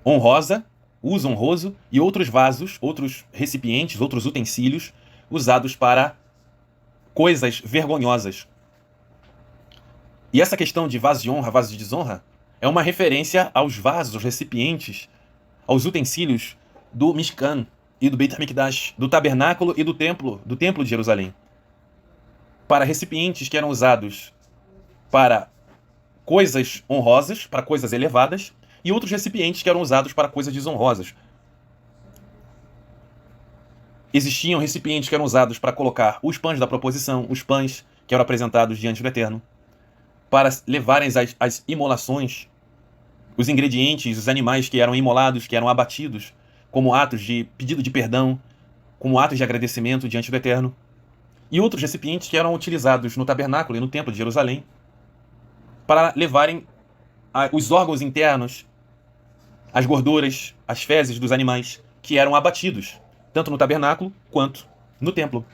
honrosa, uso honroso, e outros vasos, outros recipientes, outros utensílios usados para coisas vergonhosas. E essa questão de vaso de honra, vaso de desonra, é uma referência aos vasos, aos recipientes, aos utensílios do Mishkan e do Beit HaMikdash, do tabernáculo e do templo de Jerusalém. Para recipientes que eram usados para coisas honrosas, para coisas elevadas, e outros recipientes que eram usados para coisas desonrosas. Existiam recipientes que eram usados para colocar os pães da proposição, os pães que eram apresentados diante do Eterno, para levarem as imolações, os ingredientes, os animais que eram imolados, que eram abatidos, como atos de pedido de perdão, como atos de agradecimento diante do Eterno. E outros recipientes que eram utilizados no tabernáculo e no templo de Jerusalém para levarem os órgãos internos, as gorduras, as fezes dos animais que eram abatidos, tanto no tabernáculo quanto no templo.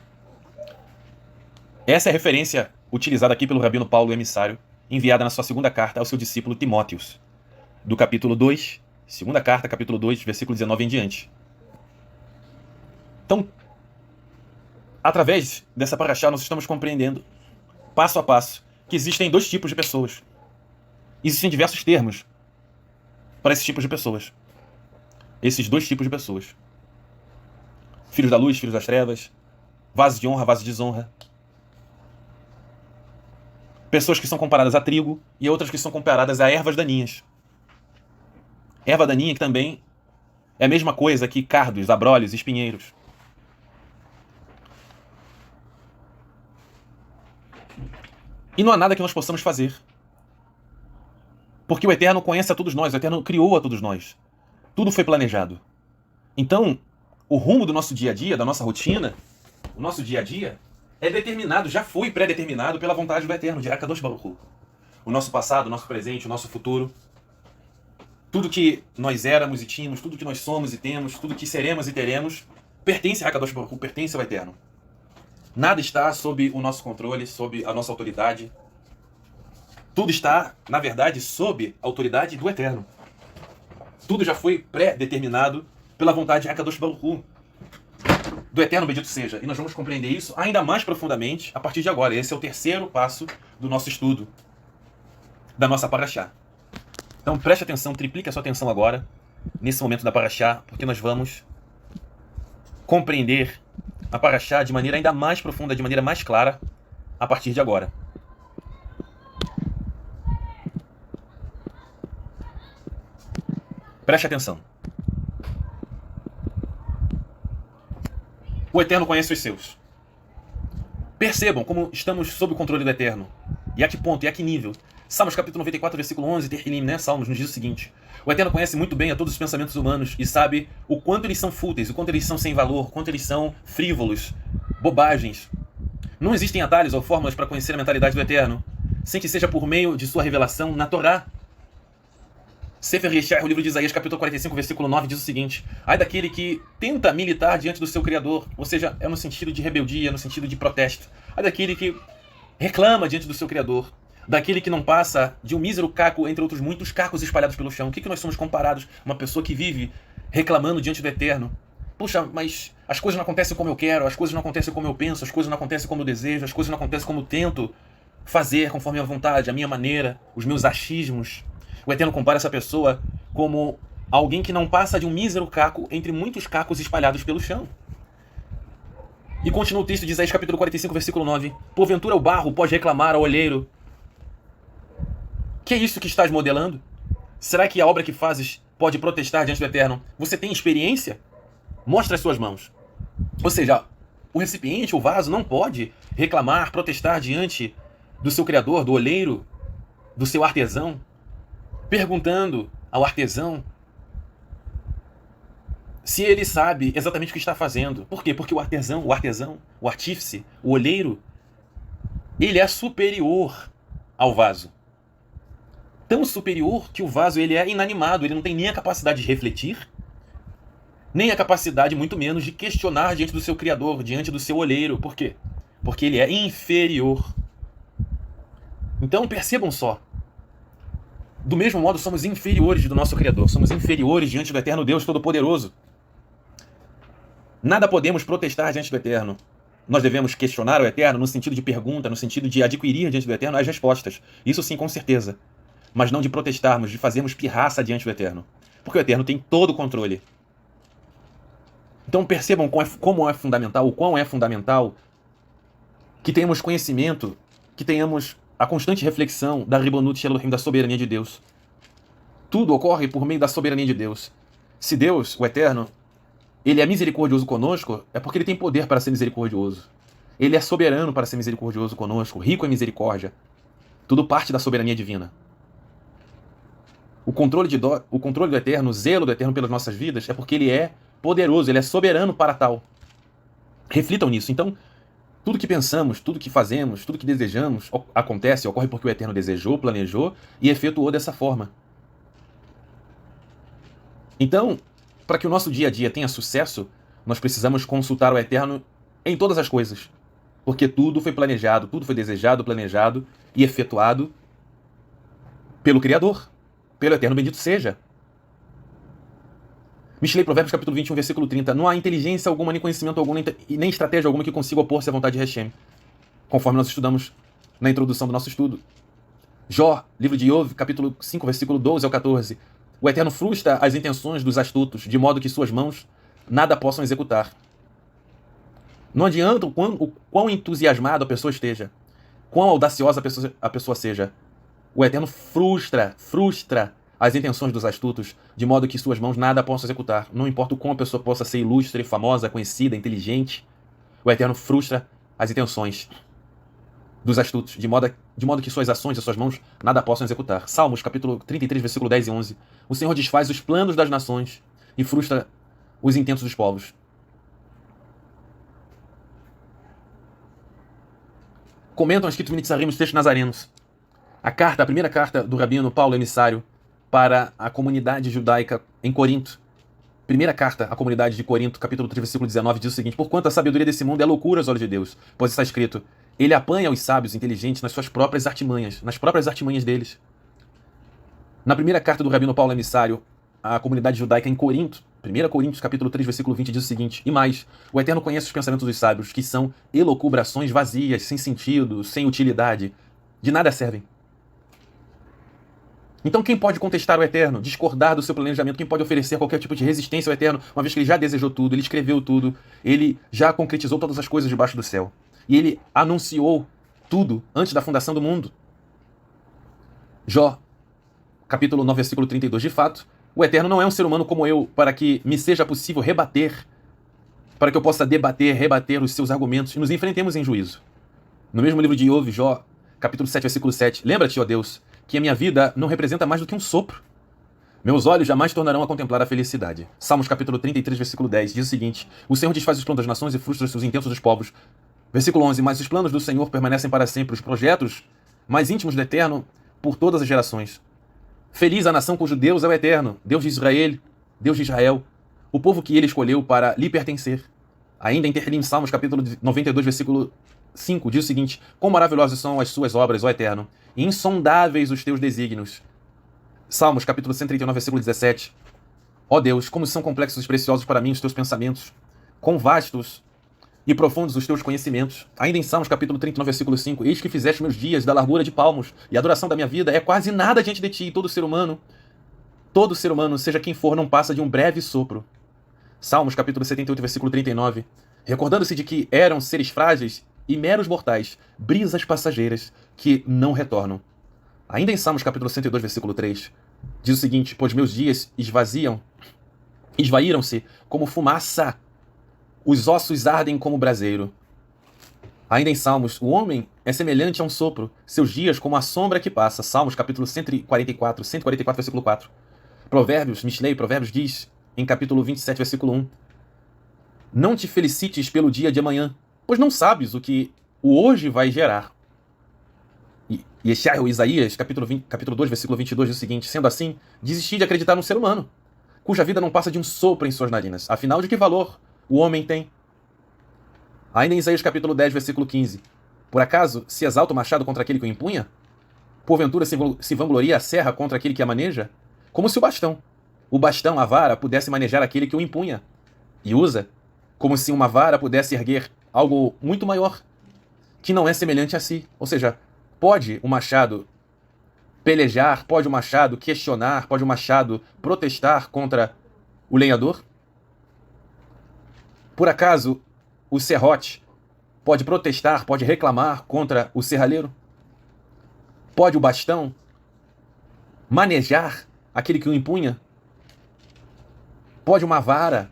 Essa é a referência utilizada aqui pelo rabino Paulo, o emissário, enviada na sua segunda carta ao seu discípulo Timóteos, do capítulo 2, segunda carta, capítulo 2, versículo 19 em diante. Então, através dessa parashá, nós estamos compreendendo, passo a passo, que existem dois tipos de pessoas. Existem diversos termos para esses tipos de pessoas. Esses dois tipos de pessoas. Filhos da luz, filhos das trevas, vasos de honra, vasos de desonra. Pessoas que são comparadas a trigo e outras que são comparadas a ervas daninhas. Erva daninha que também é a mesma coisa que cardos, abrolhos, espinheiros. E não há nada que nós possamos fazer. Porque o Eterno conhece a todos nós, o Eterno criou a todos nós. Tudo foi planejado. Então, o rumo do nosso dia a dia, da nossa rotina, o nosso dia a dia, é determinado, já foi pré-determinado pela vontade do Eterno, de Akadosh Baruch Hu. O nosso passado, o nosso presente, o nosso futuro, tudo que nós éramos e tínhamos, tudo que nós somos e temos, tudo que seremos e teremos, pertence a Akadosh Baruch Hu, pertence ao Eterno. Nada está sob o nosso controle, sob a nossa autoridade. Tudo está, na verdade, sob a autoridade do Eterno. Tudo já foi pré-determinado pela vontade de Akadosh Baruch Hu, do Eterno bendito seja. E nós vamos compreender isso ainda mais profundamente a partir de agora. Esse é o terceiro passo do nosso estudo, da nossa Parashá. Então preste atenção, triplique a sua atenção agora, nesse momento da Parashá, porque nós vamos compreender a Parashá de maneira ainda mais profunda, de maneira mais clara, a partir de agora. Preste atenção. O Eterno conhece os seus. Percebam como estamos sob o controle do Eterno. E a que ponto, e a que nível. Salmos capítulo 94, versículo 11, Terhilim, né? Salmos, nos diz o seguinte: o Eterno conhece muito bem a todos os pensamentos humanos e sabe o quanto eles são fúteis, o quanto eles são sem valor, o quanto eles são frívolos, bobagens. Não existem atalhos ou fórmulas para conhecer a mentalidade do Eterno, sem que seja por meio de sua revelação na Torá. Sefer Yeshar, o livro de Isaías, capítulo 45, versículo 9, diz o seguinte: ai daquele que tenta militar diante do seu Criador, ou seja, é no sentido de rebeldia, no sentido de protesto. Ai daquele que reclama diante do seu Criador, daquele que não passa de um mísero caco entre outros muitos cacos espalhados pelo chão. O que nós somos comparados? Uma pessoa que vive reclamando diante do Eterno. Puxa, mas as coisas não acontecem como eu quero, as coisas não acontecem como eu penso, as coisas não acontecem como eu desejo, as coisas não acontecem como eu tento. fazer conforme a vontade, a minha maneira, os meus achismos. O Eterno compara essa pessoa como alguém que não passa de um mísero caco entre muitos cacos espalhados pelo chão. E continua o texto de Isaías capítulo 45, versículo 9. Porventura o barro pode reclamar ao olheiro: que é isso que estás modelando? Será que a obra que fazes pode protestar diante do Eterno? Você tem experiência? Mostra as suas mãos. Ou seja, o recipiente, o vaso, não pode reclamar, protestar diante do seu Criador, do olheiro, do seu artesão, perguntando ao artesão se ele sabe exatamente o que está fazendo. Por quê? Porque o artesão, o artífice, o olheiro, ele é superior ao vaso. Tão superior que o vaso ele é inanimado, ele não tem nem a capacidade de refletir, nem a capacidade, muito menos, de questionar diante do seu Criador, diante do seu olheiro. Por quê? Porque ele é inferior. Então percebam só, do mesmo modo somos inferiores do nosso Criador, somos inferiores diante do Eterno Deus Todo-Poderoso. Nada podemos protestar diante do Eterno. Nós devemos questionar o Eterno no sentido de pergunta, no sentido de adquirir diante do Eterno as respostas. Isso sim, com certeza. Mas não de protestarmos, de fazermos pirraça diante do Eterno. Porque o Eterno tem todo o controle. Então percebam como é fundamental, o quão é fundamental que tenhamos conhecimento, que tenhamos a constante reflexão da Ribonut Elohim, da soberania de Deus. Tudo ocorre por meio da soberania de Deus. Se Deus, o Eterno, ele é misericordioso conosco, é porque ele tem poder para ser misericordioso. Ele é soberano para ser misericordioso conosco, rico em misericórdia. Tudo parte da soberania divina. O controle do Eterno, o zelo do Eterno pelas nossas vidas, é porque ele é poderoso, ele é soberano para tal. Reflitam nisso. Então, tudo que pensamos, tudo que fazemos, tudo que desejamos, ocorre porque o Eterno desejou, planejou e efetuou dessa forma. Então, para que o nosso dia a dia tenha sucesso, nós precisamos consultar o Eterno em todas as coisas. Porque tudo foi planejado, tudo foi desejado, planejado e efetuado pelo Criador, pelo Eterno bendito seja. Mishlei, Provérbios capítulo 21, versículo 30. Não há inteligência alguma, nem conhecimento algum, nem estratégia alguma que consiga opor-se à vontade de Hashem. Conforme nós estudamos na introdução do nosso estudo. Jó, livro de Iov, capítulo 5, versículo 12 ao 14. O Eterno frustra as intenções dos astutos, de modo que suas mãos nada possam executar. Não adianta o quão entusiasmado a pessoa esteja, quão audaciosa a pessoa seja. O Eterno frustra as intenções dos astutos, de modo que suas mãos nada possam executar. Não importa o quão a pessoa possa ser ilustre, famosa, conhecida, inteligente, o Eterno frustra as intenções dos astutos, de modo que suas ações e suas mãos nada possam executar. Salmos, capítulo 33, versículo 10 e 11. O Senhor desfaz os planos das nações e frustra os intentos dos povos. Comentam escritos Minitzarim, os textos nazarenos. A primeira carta do rabino Paulo, emissário, para a comunidade judaica em Corinto. Primeira carta à comunidade de Corinto, capítulo 3, versículo 19, diz o seguinte: porquanto a sabedoria desse mundo é loucura aos olhos de Deus, pois está escrito, ele apanha os sábios inteligentes nas suas próprias artimanhas deles. Na primeira carta do rabino Paulo, emissário, à comunidade judaica em Corinto, 1 Coríntios, capítulo 3, versículo 20, diz o seguinte: e mais, o Eterno conhece os pensamentos dos sábios, que são elucubrações vazias, sem sentido, sem utilidade, de nada servem. Então quem pode contestar o Eterno, discordar do seu planejamento, quem pode oferecer qualquer tipo de resistência ao Eterno, uma vez que ele já desejou tudo, ele escreveu tudo, ele já concretizou todas as coisas debaixo do céu. E ele anunciou tudo antes da fundação do mundo. Jó, capítulo 9, versículo 32. De fato, o Eterno não é um ser humano como eu, para que me seja possível rebater, para que eu possa rebater os seus argumentos e nos enfrentemos em juízo. No mesmo livro de Iov, Jó, capítulo 7, versículo 7. Lembra-te, ó Deus, que a minha vida não representa mais do que um sopro. Meus olhos jamais tornarão a contemplar a felicidade. Salmos capítulo 33, versículo 10, diz o seguinte: o Senhor desfaz os planos das nações e frustra os seus intentos dos povos. Versículo 11, mas os planos do Senhor permanecem para sempre, os projetos mais íntimos do Eterno por todas as gerações. Feliz a nação cujo Deus é o Eterno, Deus de Israel, o povo que ele escolheu para lhe pertencer. Ainda em Terrilim, Salmos capítulo 92, versículo 5, diz o seguinte: quão maravilhosas são as suas obras, ó Eterno, e insondáveis os teus desígnios. Salmos, capítulo 139, versículo 17. Ó Deus, como são complexos e preciosos para mim os teus pensamentos. Quão vastos e profundos os teus conhecimentos. Ainda em Salmos capítulo 39, versículo 5, eis que fizeste meus dias da largura de palmos, e a duração da minha vida é quase nada diante de ti, e todo ser humano, seja quem for, não passa de um breve sopro. Salmos capítulo 78, versículo 39, recordando-se de que eram seres frágeis e meros mortais, brisas passageiras que não retornam. Ainda em Salmos capítulo 102, versículo 3, diz o seguinte: pois meus dias esvaíram-se como fumaça, os ossos ardem como braseiro. Ainda em Salmos, o homem é semelhante a um sopro, seus dias como a sombra que passa. Salmos capítulo 144, versículo 4. Provérbios diz, em capítulo 27, versículo 1, não te felicites pelo dia de amanhã, pois não sabes o que o hoje vai gerar. E Isaías, capítulo 2, versículo 22, diz o seguinte: sendo assim, desisti de acreditar no ser humano, cuja vida não passa de um sopro em suas narinas. Afinal, de que valor o homem tem? Ainda em Isaías capítulo 10, versículo 15. Por acaso se exalta o machado contra aquele que o empunha? Porventura se vangloria a serra contra aquele que a maneja? Como se o bastão, a vara, pudesse manejar aquele que o empunha e usa, como se uma vara pudesse erguer algo muito maior, que não é semelhante a si. Ou seja, pode o machado pelejar, pode o machado questionar, pode o machado protestar contra o lenhador? Por acaso o serrote pode protestar, pode reclamar contra o serralheiro? Pode o bastão manejar aquele que o empunha? Pode uma vara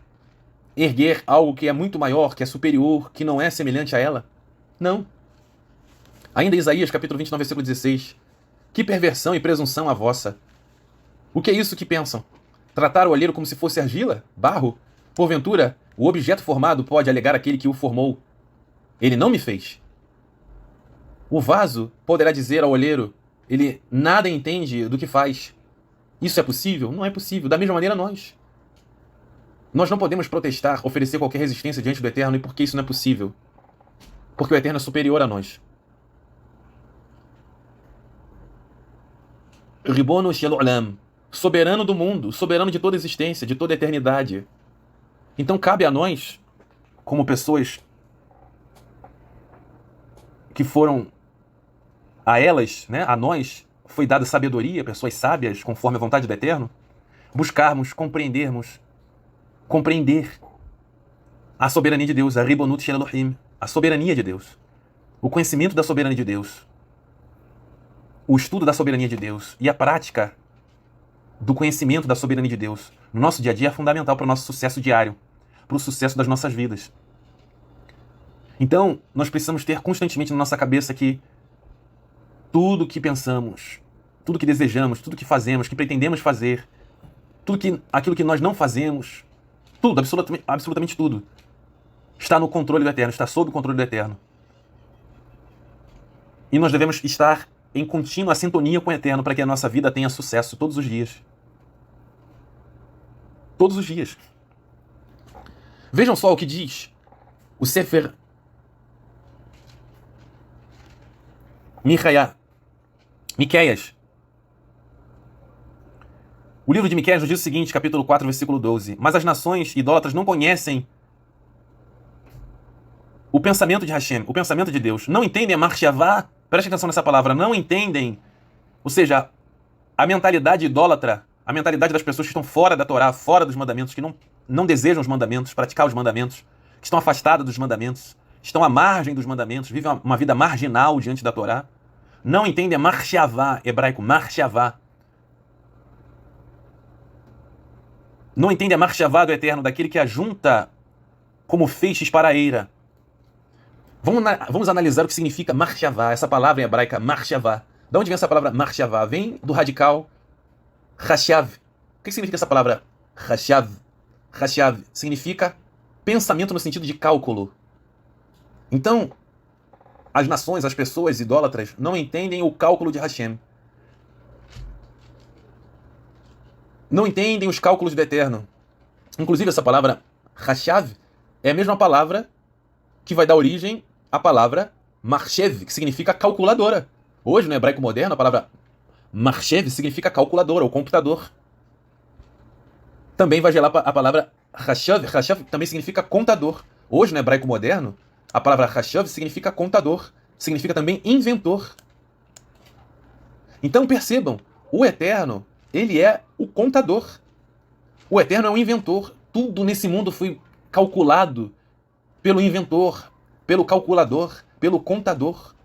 erguer algo que é muito maior, que é superior, que não é semelhante a ela? Não. Ainda em Isaías capítulo 29, versículo 16. Que perversão e presunção a vossa! O que é isso que pensam? Tratar o olheiro como se fosse argila? Barro? Porventura, o objeto formado pode alegar aquele que o formou: ele não me fez. O vaso poderá dizer ao olheiro: ele nada entende do que faz. Isso é possível? Não é possível. Da mesma maneira, nós não podemos protestar, oferecer qualquer resistência diante do Eterno. E por que isso não é possível? Porque o Eterno é superior a nós. Ribono Shel Olam, soberano do mundo, soberano de toda existência, de toda a eternidade. Então cabe a nós, como pessoas que foram a elas, né, a nós, foi dada sabedoria, pessoas sábias, conforme a vontade do Eterno, buscarmos, compreender a soberania de Deus, a Ribonut Shel Elohim, a soberania de Deus, o conhecimento da soberania de Deus, o estudo da soberania de Deus e a prática do conhecimento da soberania de Deus no nosso dia a dia é fundamental para o nosso sucesso diário, para o sucesso das nossas vidas. Então, nós precisamos ter constantemente na nossa cabeça que tudo que pensamos, tudo que desejamos, tudo que fazemos, que pretendemos fazer, aquilo que nós não fazemos, tudo, absolutamente tudo, está no controle do Eterno, está sob o controle do Eterno. E nós devemos estar em contínua sintonia com o Eterno para que a nossa vida tenha sucesso todos os dias. Todos os dias. Vejam só o que diz o Sefer Miqueias. O livro de Miqueias nos diz o seguinte, capítulo 4, versículo 12. Mas as nações idólatras não conhecem o pensamento de Hashem, o pensamento de Deus. Não entendem a Marshavá. Preste atenção nessa palavra. Não entendem. Ou seja, a mentalidade idólatra, a mentalidade das pessoas que estão fora da Torá, fora dos mandamentos, que não desejam os mandamentos, praticar os mandamentos, que estão afastadas dos mandamentos, estão à margem dos mandamentos, vivem uma vida marginal diante da Torá. Não entendem a Marshavá, hebraico, Marshavá. Não entendem a Marshavá do Eterno, daquele que ajunta como feixes para a eira. Vamos analisar o que significa Marshavá, essa palavra em hebraica, Marshavá. De onde vem essa palavra Marshavá? Vem do radical Chashav. O que significa essa palavra Chashav? Chashav significa pensamento no sentido de cálculo. Então, as nações, as pessoas idólatras, não entendem o cálculo de Hashem. Não entendem os cálculos do Eterno. Inclusive, essa palavra Chashav é a mesma palavra que vai dar origem à palavra Marshev, que significa calculadora. Hoje, no hebraico moderno, a palavra Marshev significa calculadora, ou computador. Também vai gerar a palavra Chashav. Chashav também significa contador. Hoje, no hebraico moderno, a palavra Hashav significa contador, significa também inventor. Então percebam, o Eterno, ele é o contador. O Eterno é o inventor. Tudo nesse mundo foi calculado pelo inventor, pelo calculador, pelo contador.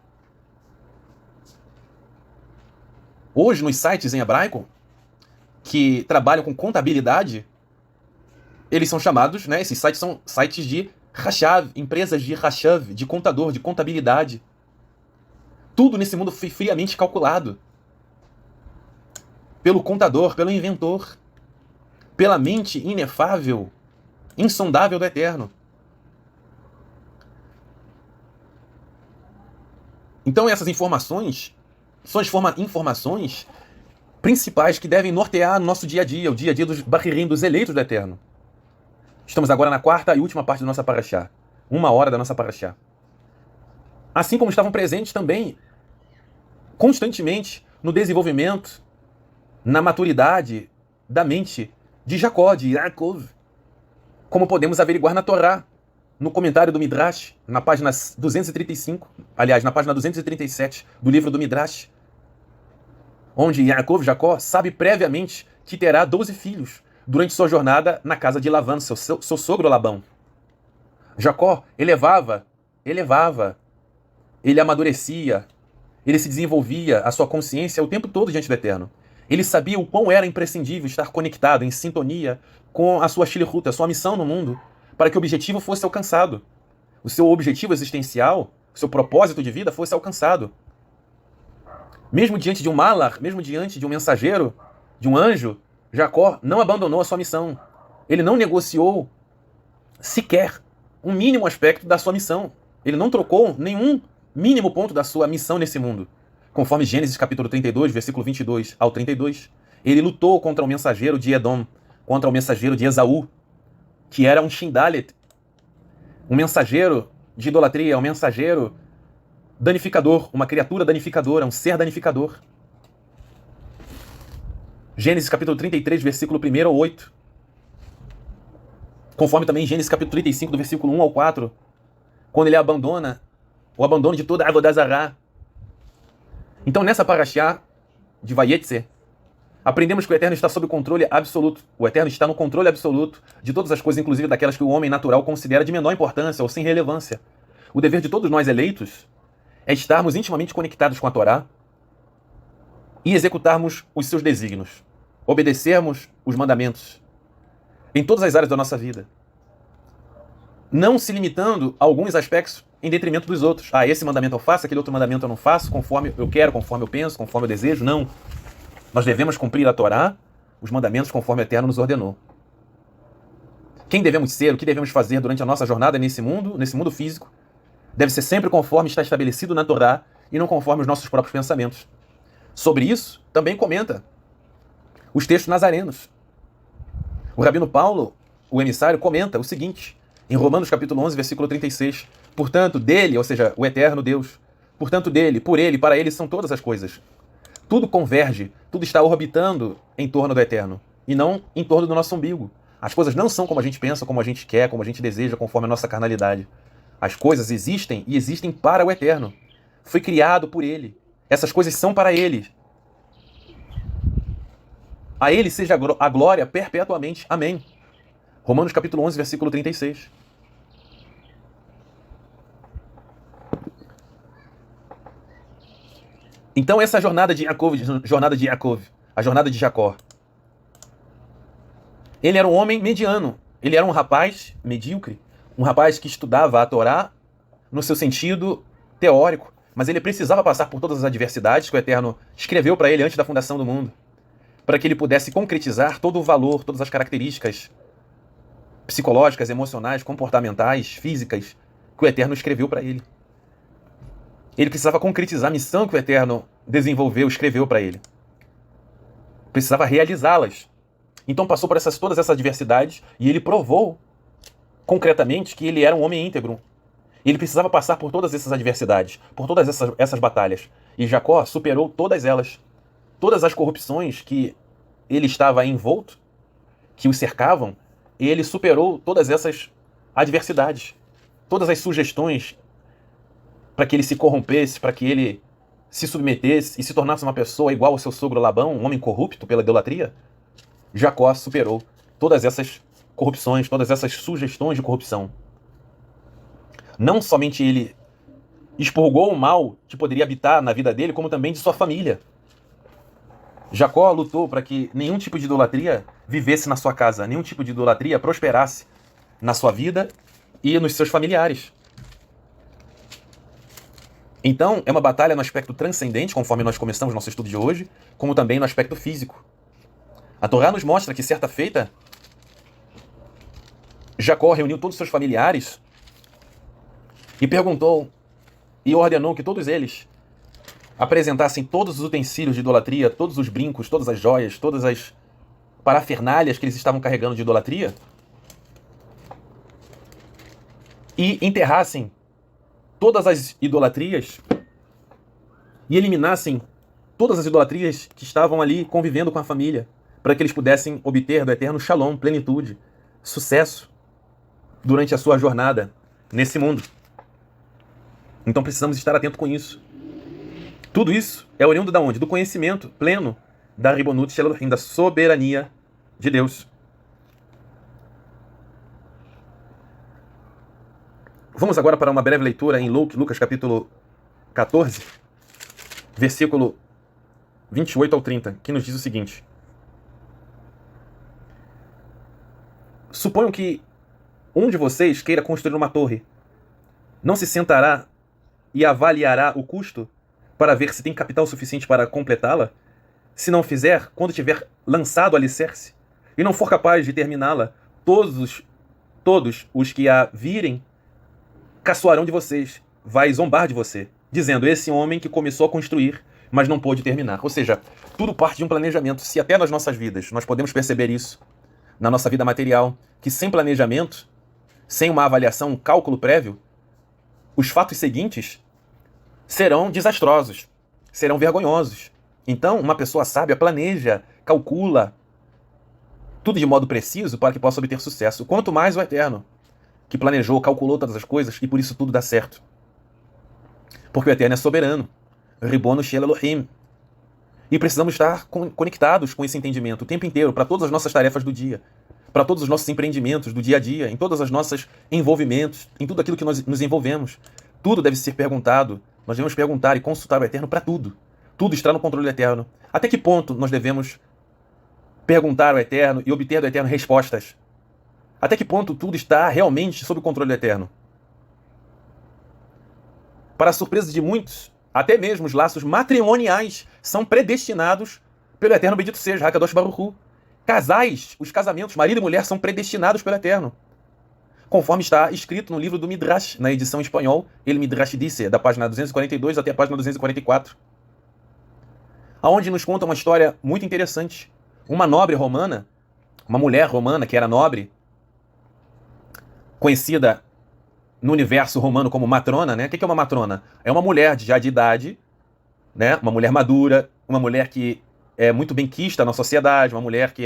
Hoje, nos sites em hebraico, que trabalham com contabilidade, eles são chamados, né? Esses sites são sites de Hashav, empresas de Hashav, de contador, de contabilidade. Tudo nesse mundo foi friamente calculado pelo contador, pelo inventor, pela mente inefável, insondável do Eterno. Então essas informações são as informações principais que devem nortear o nosso dia a dia, o dia a dia dos Bahirim, dos eleitos do Eterno. Estamos agora na quarta e última parte da nossa Parashá. 1 hora da nossa Parashá. Assim como estavam presentes também, constantemente, no desenvolvimento, na maturidade da mente de Jacó, de Yaakov. Como podemos averiguar na Torá, no comentário do Midrash, na página 235, aliás, na página 237 do livro do Midrash, onde Yaakov, Jacó, sabe previamente que terá 12 filhos durante sua jornada na casa de Labão, seu sogro Labão. Jacó elevava, ele amadurecia, ele se desenvolvia a sua consciência o tempo todo diante do Eterno. Ele sabia o quão era imprescindível estar conectado, em sintonia com a sua shlichut, a sua missão no mundo, para que o objetivo fosse alcançado. O seu objetivo existencial, o seu propósito de vida fosse alcançado. Mesmo diante de um malach, mesmo diante de um mensageiro, de um anjo, Jacó não abandonou a sua missão. Ele não negociou sequer um mínimo aspecto da sua missão. Ele não trocou nenhum mínimo ponto da sua missão nesse mundo. Conforme Gênesis capítulo 32, versículo 22 ao 32, ele lutou contra o mensageiro de Edom, contra o mensageiro de Esaú, que era um Shindalet, um mensageiro de idolatria, um mensageiro danificador, uma criatura danificadora, um ser danificador. Gênesis capítulo 33, versículo 1 ao 8. Conforme também Gênesis capítulo 35, do versículo 1 ao 4, quando ele abandona o abandono de toda a Avodah Zará. Então, nessa Parashá de Vayetze, aprendemos que o Eterno está sob controle absoluto. O Eterno está no controle absoluto de todas as coisas, inclusive daquelas que o homem natural considera de menor importância ou sem relevância. O dever de todos nós eleitos é estarmos intimamente conectados com a Torá e executarmos os seus desígnios, obedecermos os mandamentos em todas as áreas da nossa vida, não se limitando a alguns aspectos em detrimento dos outros. Ah, esse mandamento eu faço, aquele outro mandamento eu não faço, conforme eu quero, conforme eu penso, conforme eu desejo. Não. Nós devemos cumprir a Torá, os mandamentos conforme o Eterno nos ordenou. Quem devemos ser, o que devemos fazer durante a nossa jornada nesse mundo físico, deve ser sempre conforme está estabelecido na Torá e não conforme os nossos próprios pensamentos. Sobre isso, também comenta os textos nazarenos. O Rabino Paulo, o emissário, comenta o seguinte, em Romanos capítulo 11, versículo 36. Portanto, dele, ou seja, o eterno Deus, portanto dele, por ele, para ele são todas as coisas. Tudo converge, tudo está orbitando em torno do Eterno, e não em torno do nosso umbigo. As coisas não são como a gente pensa, como a gente quer, como a gente deseja, conforme a nossa carnalidade. As coisas existem e existem para o Eterno. Foi criado por ele. Essas coisas são para ele. A ele seja a glória perpetuamente. Amém. Romanos capítulo 11, versículo 36. Então essa jornada de Yaakov, a jornada de Jacó, ele era um homem mediano, ele era um rapaz medíocre, um rapaz que estudava a Torá no seu sentido teórico, mas ele precisava passar por todas as adversidades que o Eterno escreveu para ele antes da fundação do mundo, para que ele pudesse concretizar todo o valor, todas as características psicológicas, emocionais, comportamentais, físicas que o Eterno escreveu para ele. Ele precisava concretizar a missão que o Eterno desenvolveu, escreveu para ele. Precisava realizá-las. Então passou por todas essas adversidades e ele provou concretamente que ele era um homem íntegro. Ele precisava passar por todas essas adversidades, por todas essas batalhas. E Jacó superou todas elas. Todas as corrupções que ele estava envolto, que o cercavam, ele superou todas essas adversidades. todas as sugestões para que ele se corrompesse, para que ele se submetesse e se tornasse uma pessoa igual ao seu sogro Labão, um homem corrupto pela idolatria, Jacó superou todas essas corrupções, todas essas sugestões de corrupção. Não somente ele expurgou o mal que poderia habitar na vida dele, como também de sua família. Jacó lutou para que nenhum tipo de idolatria vivesse na sua casa, nenhum tipo de idolatria prosperasse na sua vida e nos seus familiares. Então, é uma batalha no aspecto transcendente, conforme nós começamos nosso estudo de hoje, como também no aspecto físico. A Torá nos mostra que, certa feita, Jacó reuniu todos os seus familiares e perguntou e ordenou que todos eles apresentassem todos os utensílios de idolatria, todos os brincos, todas as joias, todas as parafernálias que eles estavam carregando de idolatria e enterrassem todas as idolatrias e eliminassem todas as idolatrias que estavam ali convivendo com a família, para que eles pudessem obter do eterno shalom, plenitude, sucesso durante a sua jornada nesse mundo. Então precisamos estar atentos com isso. Tudo isso é oriundo da onde? Do conhecimento pleno da Ribonut Shel Elohim, da soberania de Deus. Vamos agora para uma breve leitura em Lucas capítulo 14, versículo 28 ao 30, que nos diz o seguinte: suponham que um de vocês queira construir uma torre. Não se sentará e avaliará o custo para ver se tem capital suficiente para completá-la? Se não fizer, quando tiver lançado o alicerce e não for capaz de terminá-la, todos os que a virem caçoarão de vocês, vai zombar de você, dizendo: esse homem que começou a construir, mas não pôde terminar. Ou seja, tudo parte de um planejamento. Se até nas nossas vidas nós podemos perceber isso, na nossa vida material, que sem planejamento, sem uma avaliação, um cálculo prévio, os fatos seguintes serão desastrosos, serão vergonhosos. Então, uma pessoa sábia planeja, calcula tudo de modo preciso para que possa obter sucesso. Quanto mais o Eterno, que planejou, calculou todas as coisas e por isso tudo dá certo. Porque o Eterno é soberano. Ribono Shel Elohim. E precisamos estar conectados com esse entendimento o tempo inteiro, para todas as nossas tarefas do dia, para todos os nossos empreendimentos do dia a dia, em todas as nossas envolvimentos, em tudo aquilo que nós nos envolvemos. Tudo deve ser perguntado. Nós devemos perguntar e consultar o Eterno para tudo. Tudo está no controle do Eterno. Até que ponto nós devemos perguntar ao Eterno e obter do Eterno respostas? Até que ponto tudo está realmente sob o controle do Eterno? Para a surpresa de muitos, até mesmo os laços matrimoniais são predestinados pelo Eterno, bendito seja, Hakadosh Baruch Hu. Casais, os casamentos, marido e mulher, são predestinados pelo Eterno. Conforme está escrito no livro do Midrash, na edição em espanhol, ele Midrash disse, da página 242 até a página 244. Aonde nos conta uma história muito interessante. Uma nobre romana, uma mulher romana que era nobre, conhecida no universo romano como matrona, né? O que é uma matrona? É uma mulher já de idade, né? Uma mulher madura, uma mulher que é muito benquista na sociedade, uma mulher que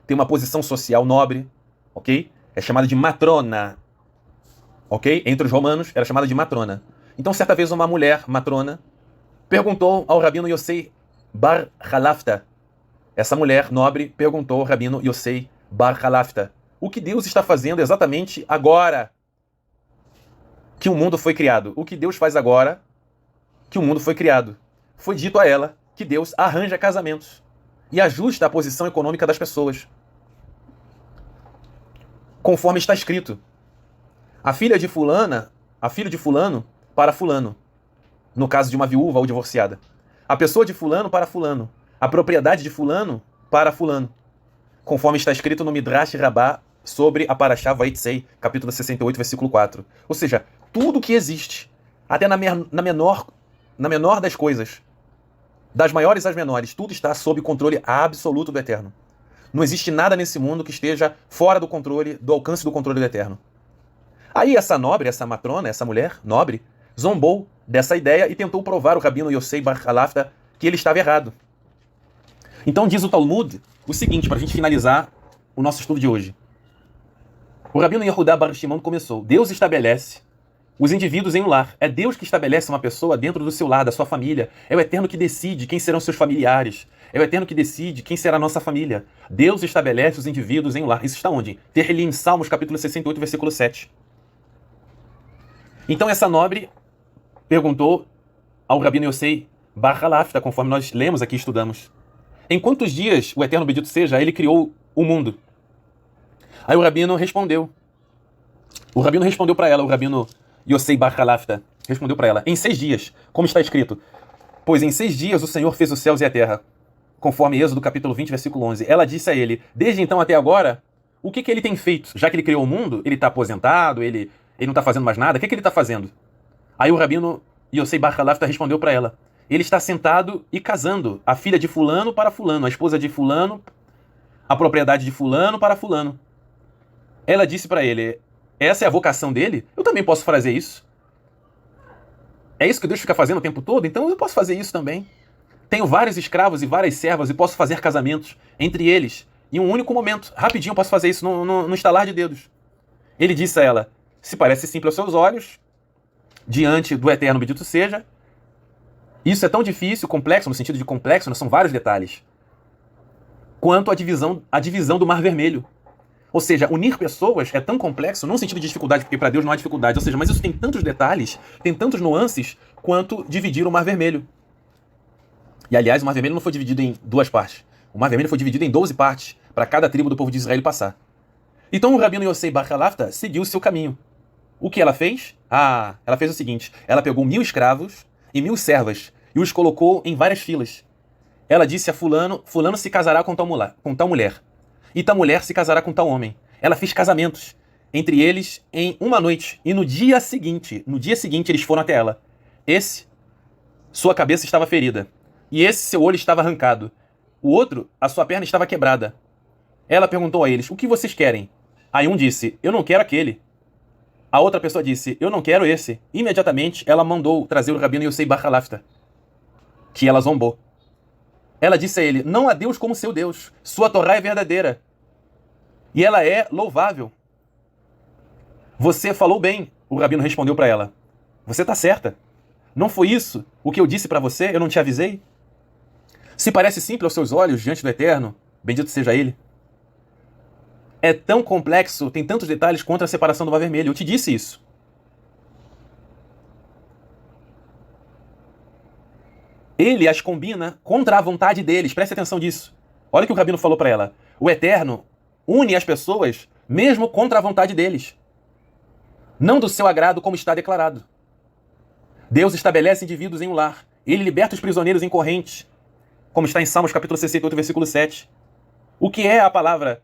tem uma posição social nobre, ok? É chamada de matrona, ok? Entre os romanos era chamada de matrona. Então, certa vez, uma mulher matrona perguntou ao rabino Yosei Bar Halafta. Essa mulher nobre perguntou ao rabino Yosei Bar Halafta: o que Deus está fazendo exatamente agora que o mundo foi criado? O que Deus faz agora que o mundo foi criado? Foi dito a ela que Deus arranja casamentos e ajusta a posição econômica das pessoas. Conforme está escrito: a filha de fulana, a filho de fulano para fulano, no caso de uma viúva ou divorciada. A pessoa de fulano para fulano. A propriedade de fulano para fulano. Conforme está escrito no Midrash Rabbah sobre a Parashá Vaitzei, capítulo 68, versículo 4. Ou seja, tudo que existe, até na menor das coisas, das maiores às menores, tudo está sob controle absoluto do Eterno. Não existe nada nesse mundo que esteja fora do controle, do alcance do controle do Eterno. Aí essa nobre, essa matrona, essa mulher nobre, zombou dessa ideia e tentou provar o rabino Yosei Bar Halafta que ele estava errado. Então diz o Talmud o seguinte, para a gente finalizar o nosso estudo de hoje. O rabino Yehudá Bar Shimon começou: Deus estabelece os indivíduos em um lar. É Deus que estabelece uma pessoa dentro do seu lar, da sua família. É o Eterno que decide quem serão seus familiares. É o Eterno que decide quem será a nossa família. Deus estabelece os indivíduos em um lar. Isso está onde? Terlim, Salmos, capítulo 68, versículo 7. Então essa nobre perguntou ao Rabino Yosei bar Halafta, conforme nós lemos aqui e estudamos: em quantos dias, o Eterno bendito seja, ele criou o mundo? Aí o Rabino respondeu. O Rabino respondeu para ela, o Rabino Yosei bar Halafta respondeu para ela: em 6 dias, como está escrito, pois em 6 dias o Senhor fez os céus e a terra, conforme Êxodo capítulo 20, versículo 11. Ela disse a ele: desde então até agora, o que ele tem feito? Já que ele criou o mundo, ele está aposentado, ele não está fazendo mais nada, o que ele está fazendo? Aí o Rabino Yosei bar Halafta respondeu para ela: ele está sentado e casando a filha de fulano para fulano, a esposa de fulano, a propriedade de fulano para fulano. Ela disse para ele: essa é a vocação dele? Eu também posso fazer isso. É isso que Deus fica fazendo o tempo todo? Então eu posso fazer isso também. Tenho vários escravos e várias servas e posso fazer casamentos entre eles em um único momento. Rapidinho eu posso fazer isso no estalar de dedos. Ele disse a ela: se parece simples aos seus olhos, diante do Eterno bendito seja, isso é tão difícil, complexo, no sentido de complexo, são vários detalhes, quanto a divisão do Mar Vermelho. Ou seja, unir pessoas é tão complexo, não no sentido de dificuldade, porque para Deus não há dificuldade, ou seja, mas isso tem tantos detalhes, tem tantos nuances, quanto dividir o Mar Vermelho. E aliás, o Mar Vermelho não foi dividido em 2 partes. O Mar Vermelho foi dividido em 12 partes, para cada tribo do povo de Israel passar. Então o Rabino Yosei bar Halafta seguiu o seu caminho. O que ela fez? Ela fez o seguinte: ela pegou 1000 escravos e 1000 servas e os colocou em várias filas. Ela disse a fulano se casará com tal mulher, e tal mulher se casará com tal homem. Ela fez casamentos entre eles em uma noite, e no dia seguinte eles foram até ela. Sua cabeça estava ferida, e esse, seu olho estava arrancado. O outro, a sua perna estava quebrada. Ela perguntou a eles: o que vocês querem? Aí um disse: eu não quero aquele. A outra pessoa disse: eu não quero esse. Imediatamente ela mandou trazer o Rabino Yosei bar Halafta, que ela zombou. Ela disse a ele: não há Deus como seu Deus. Sua Torá é verdadeira. E ela é louvável. Você falou bem, o Rabino respondeu para ela. Você está certa. Não foi isso o que eu disse para você? Eu não te avisei? Se parece simples aos seus olhos diante do Eterno, bendito seja Ele, é tão complexo, tem tantos detalhes quanto a separação do Mar Vermelho. Eu te disse isso. Ele as combina contra a vontade deles. Preste atenção disso. Olha o que o Rabino falou para ela. O Eterno une as pessoas mesmo contra a vontade deles. Não do seu agrado, como está declarado. Deus estabelece indivíduos em um lar. Ele liberta os prisioneiros em correntes, como está em Salmos capítulo 68, versículo 7. O que é a palavra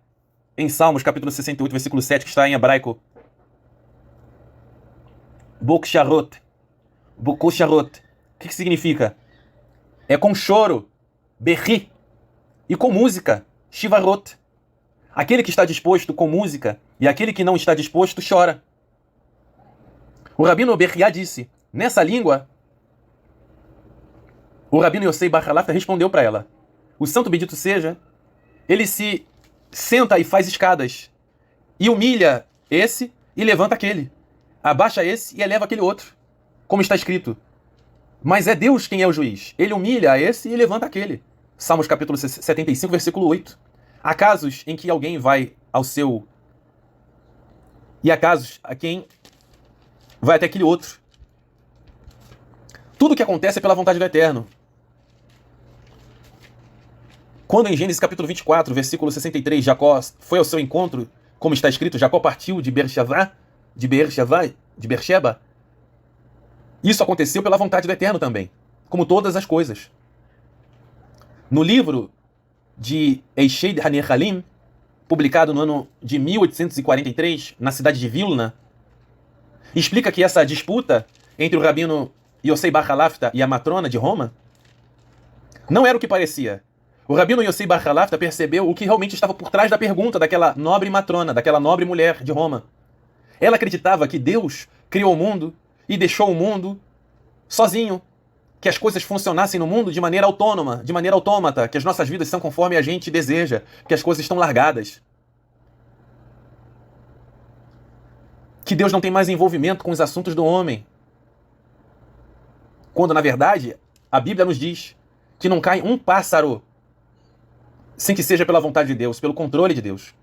em Salmos capítulo 68, versículo 7, que está em hebraico? Boksharot. Bokosharot. O que significa? É com choro, berri, e com música, shivarot. Aquele que está disposto com música e aquele que não está disposto chora. O Rabino Berriá disse: nessa língua, o Rabino Yosei bar Halafta respondeu para ela: o santo bendito seja, ele se senta e faz escadas, e humilha esse e levanta aquele, abaixa esse e eleva aquele outro, como está escrito. Mas é Deus quem é o juiz. Ele humilha a esse e levanta aquele. Salmos capítulo 75, versículo 8. Há casos em que alguém vai ao seu... E há casos a quem vai até aquele outro. Tudo o que acontece é pela vontade do Eterno. Quando em Gênesis capítulo 24, versículo 63, Jacó foi ao seu encontro, como está escrito, Jacó partiu de Beersheba, isso aconteceu pela vontade do Eterno também, como todas as coisas. No livro de Eished HaNehalim, publicado no ano de 1843, na cidade de Vilna, explica que essa disputa entre o Rabino Yosei bar Halafta e a matrona de Roma não era o que parecia. O Rabino Yosei bar Halafta percebeu o que realmente estava por trás da pergunta daquela nobre matrona, daquela nobre mulher de Roma. Ela acreditava que Deus criou o mundo e deixou o mundo sozinho, que as coisas funcionassem no mundo de maneira autônoma, de maneira autômata, que as nossas vidas são conforme a gente deseja, que as coisas estão largadas. que Deus não tem mais envolvimento com os assuntos do homem. Quando, na verdade, a Bíblia nos diz que não cai um pássaro sem que seja pela vontade de Deus, pelo controle de Deus.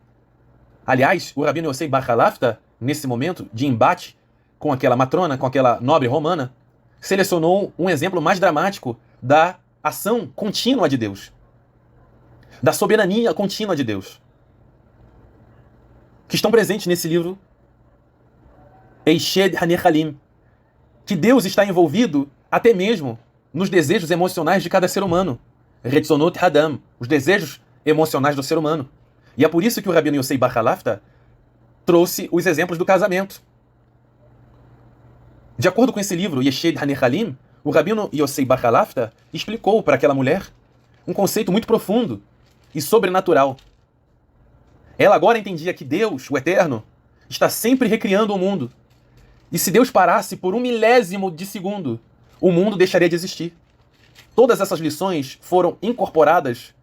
Aliás, o Rabino Yosei Bar Halafta, nesse momento de embate com aquela matrona, com aquela nobre romana, selecionou um exemplo mais dramático da ação contínua de Deus, da soberania contínua de Deus, que estão presentes nesse livro Eished Hanechalim, que Deus está envolvido até mesmo nos desejos emocionais de cada ser humano. Retzonot Hadam, os desejos emocionais do ser humano. E é por isso que o Rabino Yosei Bar Halafta trouxe os exemplos do casamento. De acordo com esse livro, Yeshed Hanechalim, o Rabino Yosei Bar Halafta explicou para aquela mulher um conceito muito profundo e sobrenatural. Ela agora entendia que Deus, o Eterno, está sempre recriando o mundo. E se Deus parasse por 1/1000 de segundo, o mundo deixaria de existir. Todas essas lições foram incorporadas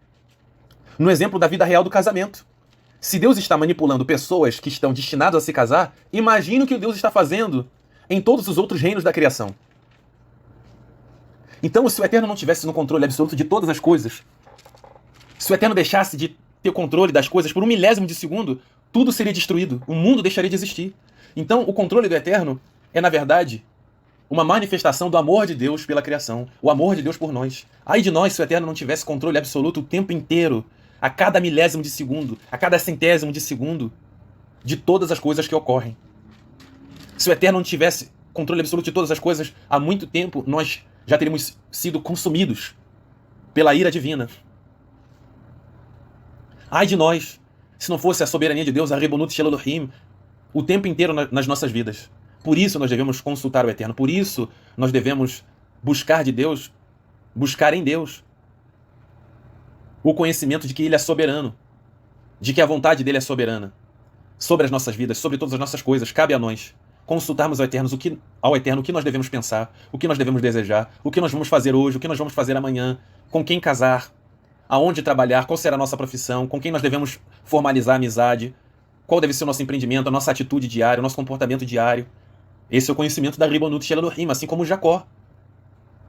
no exemplo da vida real do casamento. Se Deus está manipulando pessoas que estão destinadas a se casar, imagine o que Deus está fazendo em todos os outros reinos da criação. Então, se o Eterno não tivesse no controle absoluto de todas as coisas, se o Eterno deixasse de ter controle das coisas por 1/1000 de segundo, tudo seria destruído, o mundo deixaria de existir. Então, o controle do Eterno é, na verdade, uma manifestação do amor de Deus pela criação, o amor de Deus por nós. Ai de nós se o Eterno não tivesse controle absoluto o tempo inteiro, a cada 1/1000 de segundo, a cada 100º de segundo, de todas as coisas que ocorrem. Se o Eterno não tivesse controle absoluto de todas as coisas, há muito tempo nós já teríamos sido consumidos pela ira divina. Ai de nós, se não fosse a soberania de Deus, a Rebonut Shel Elohim, o tempo inteiro nas nossas vidas. Por isso nós devemos consultar o Eterno, por isso nós devemos buscar de Deus, buscar em Deus o conhecimento de que Ele é soberano, de que a vontade dEle é soberana, sobre as nossas vidas, sobre todas as nossas coisas. Cabe a nós consultarmos ao Eterno o que nós devemos pensar, o que nós devemos desejar, o que nós vamos fazer hoje, o que nós vamos fazer amanhã, com quem casar, aonde trabalhar, qual será a nossa profissão, com quem nós devemos formalizar a amizade, qual deve ser o nosso empreendimento, a nossa atitude diária, o nosso comportamento diário. Esse é o conhecimento da Ribonut Shel Elohim, assim como Jacó.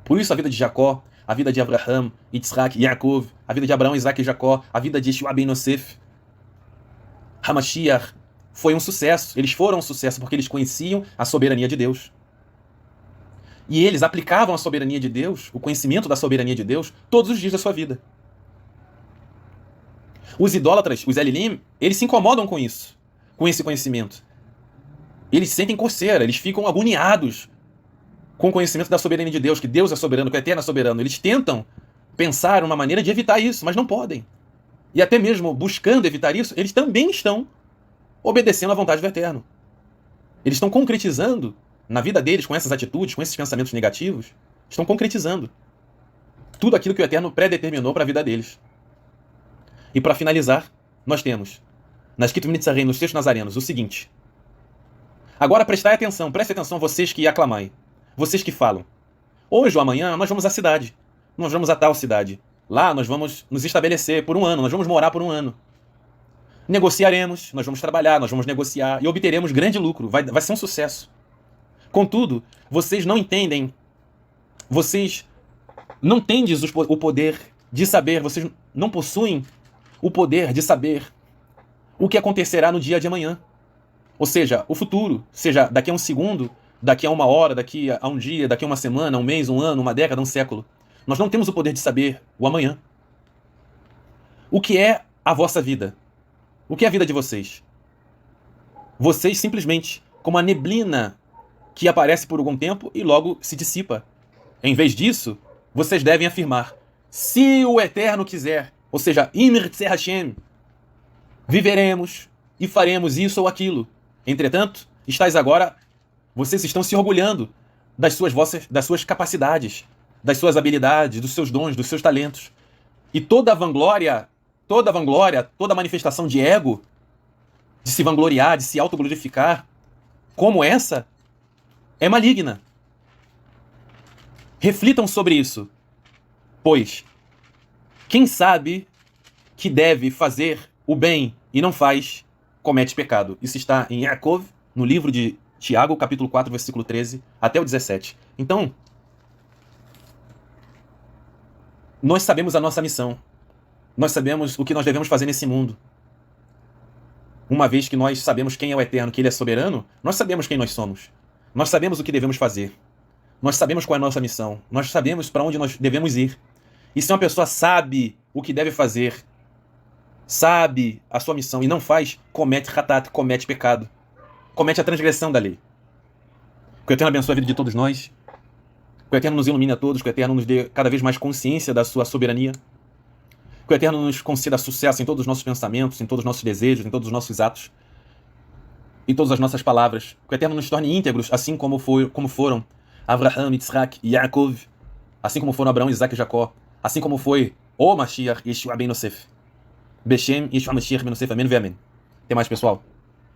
Por isso a vida de Jacó, a vida de Abraham, Yitzhak, Yaakov, a vida de Abraão, Isaac e Jacó, a vida de Yeshua ben Yosef, Hamashiach, foi um sucesso. Eles foram um sucesso porque eles conheciam a soberania de Deus. E eles aplicavam a soberania de Deus, o conhecimento da soberania de Deus, todos os dias da sua vida. Os idólatras, os Elilim, eles se incomodam com isso, com esse conhecimento. Eles sentem coceira, eles ficam agoniados com o conhecimento da soberania de Deus, que Deus é soberano, que o Eterno é soberano. Eles tentam pensar uma maneira de evitar isso, mas não podem. E até mesmo buscando evitar isso, eles também estão obedecendo à vontade do Eterno. Eles estão concretizando na vida deles, com essas atitudes, com esses pensamentos negativos, estão concretizando tudo aquilo que o Eterno predeterminou para a vida deles. E para finalizar, nós temos, nas Ketuvim Nitzarim, nos textos nazarenos, o seguinte. Agora prestai atenção, preste atenção vocês que aclamai, vocês que falam. Hoje ou amanhã nós vamos à cidade, nós vamos a tal cidade. Lá nós vamos nos estabelecer por 1 ano, nós vamos morar por 1 ano. Negociaremos, nós vamos trabalhar, nós vamos negociar e obteremos grande lucro, vai ser um sucesso. Contudo, vocês não entendem, vocês não tendes o poder de saber, vocês não possuem o poder de saber o que acontecerá no dia de amanhã. Ou seja, o futuro, seja daqui a 1 segundo, daqui a 1 hora, daqui a 1 dia, daqui a 1 semana, 1 mês, 1 ano, 1 década, 1 século. Nós não temos o poder de saber o amanhã. O que é a vossa vida? O que é a vida de vocês? Vocês simplesmente, como a neblina que aparece por algum tempo e logo se dissipa. Em vez disso, vocês devem afirmar, se o Eterno quiser, ou seja, Imir Tzer Hashem, viveremos e faremos isso ou aquilo. Entretanto, vocês estão se orgulhando das suas capacidades, das suas habilidades, dos seus dons, dos seus talentos. E toda vanglória, toda manifestação de ego, de se vangloriar, de se autoglorificar, como essa, é maligna. Reflitam sobre isso, pois quem sabe que deve fazer o bem e não faz, comete pecado. Isso está em Yaakov no livro de Tiago, capítulo 4, versículo 13, até o 17. Então, nós sabemos a nossa missão. Nós sabemos o que nós devemos fazer nesse mundo. Uma vez que nós sabemos quem é o Eterno, que Ele é soberano, nós sabemos quem nós somos. Nós sabemos o que devemos fazer. Nós sabemos qual é a nossa missão. Nós sabemos para onde nós devemos ir. E se uma pessoa sabe o que deve fazer, sabe a sua missão e não faz, comete hatat, comete pecado. Comete a transgressão da lei. Que o Eterno abençoe a vida de todos nós. Que o Eterno nos ilumine a todos. Que o Eterno nos dê cada vez mais consciência da sua soberania. Que o Eterno nos conceda sucesso em todos os nossos pensamentos, em todos os nossos desejos, em todos os nossos atos, em todas as nossas palavras. Que o Eterno nos torne íntegros, assim como foram Abraham, Yitzhak e Yaakov, assim como foram Abraão, Isaac e Jacó, assim como foi o Mashiach, Yeshua ben Yosef. Beshem, Yeshua Mashiach ben Yosef, amém ve amém. Até mais, pessoal.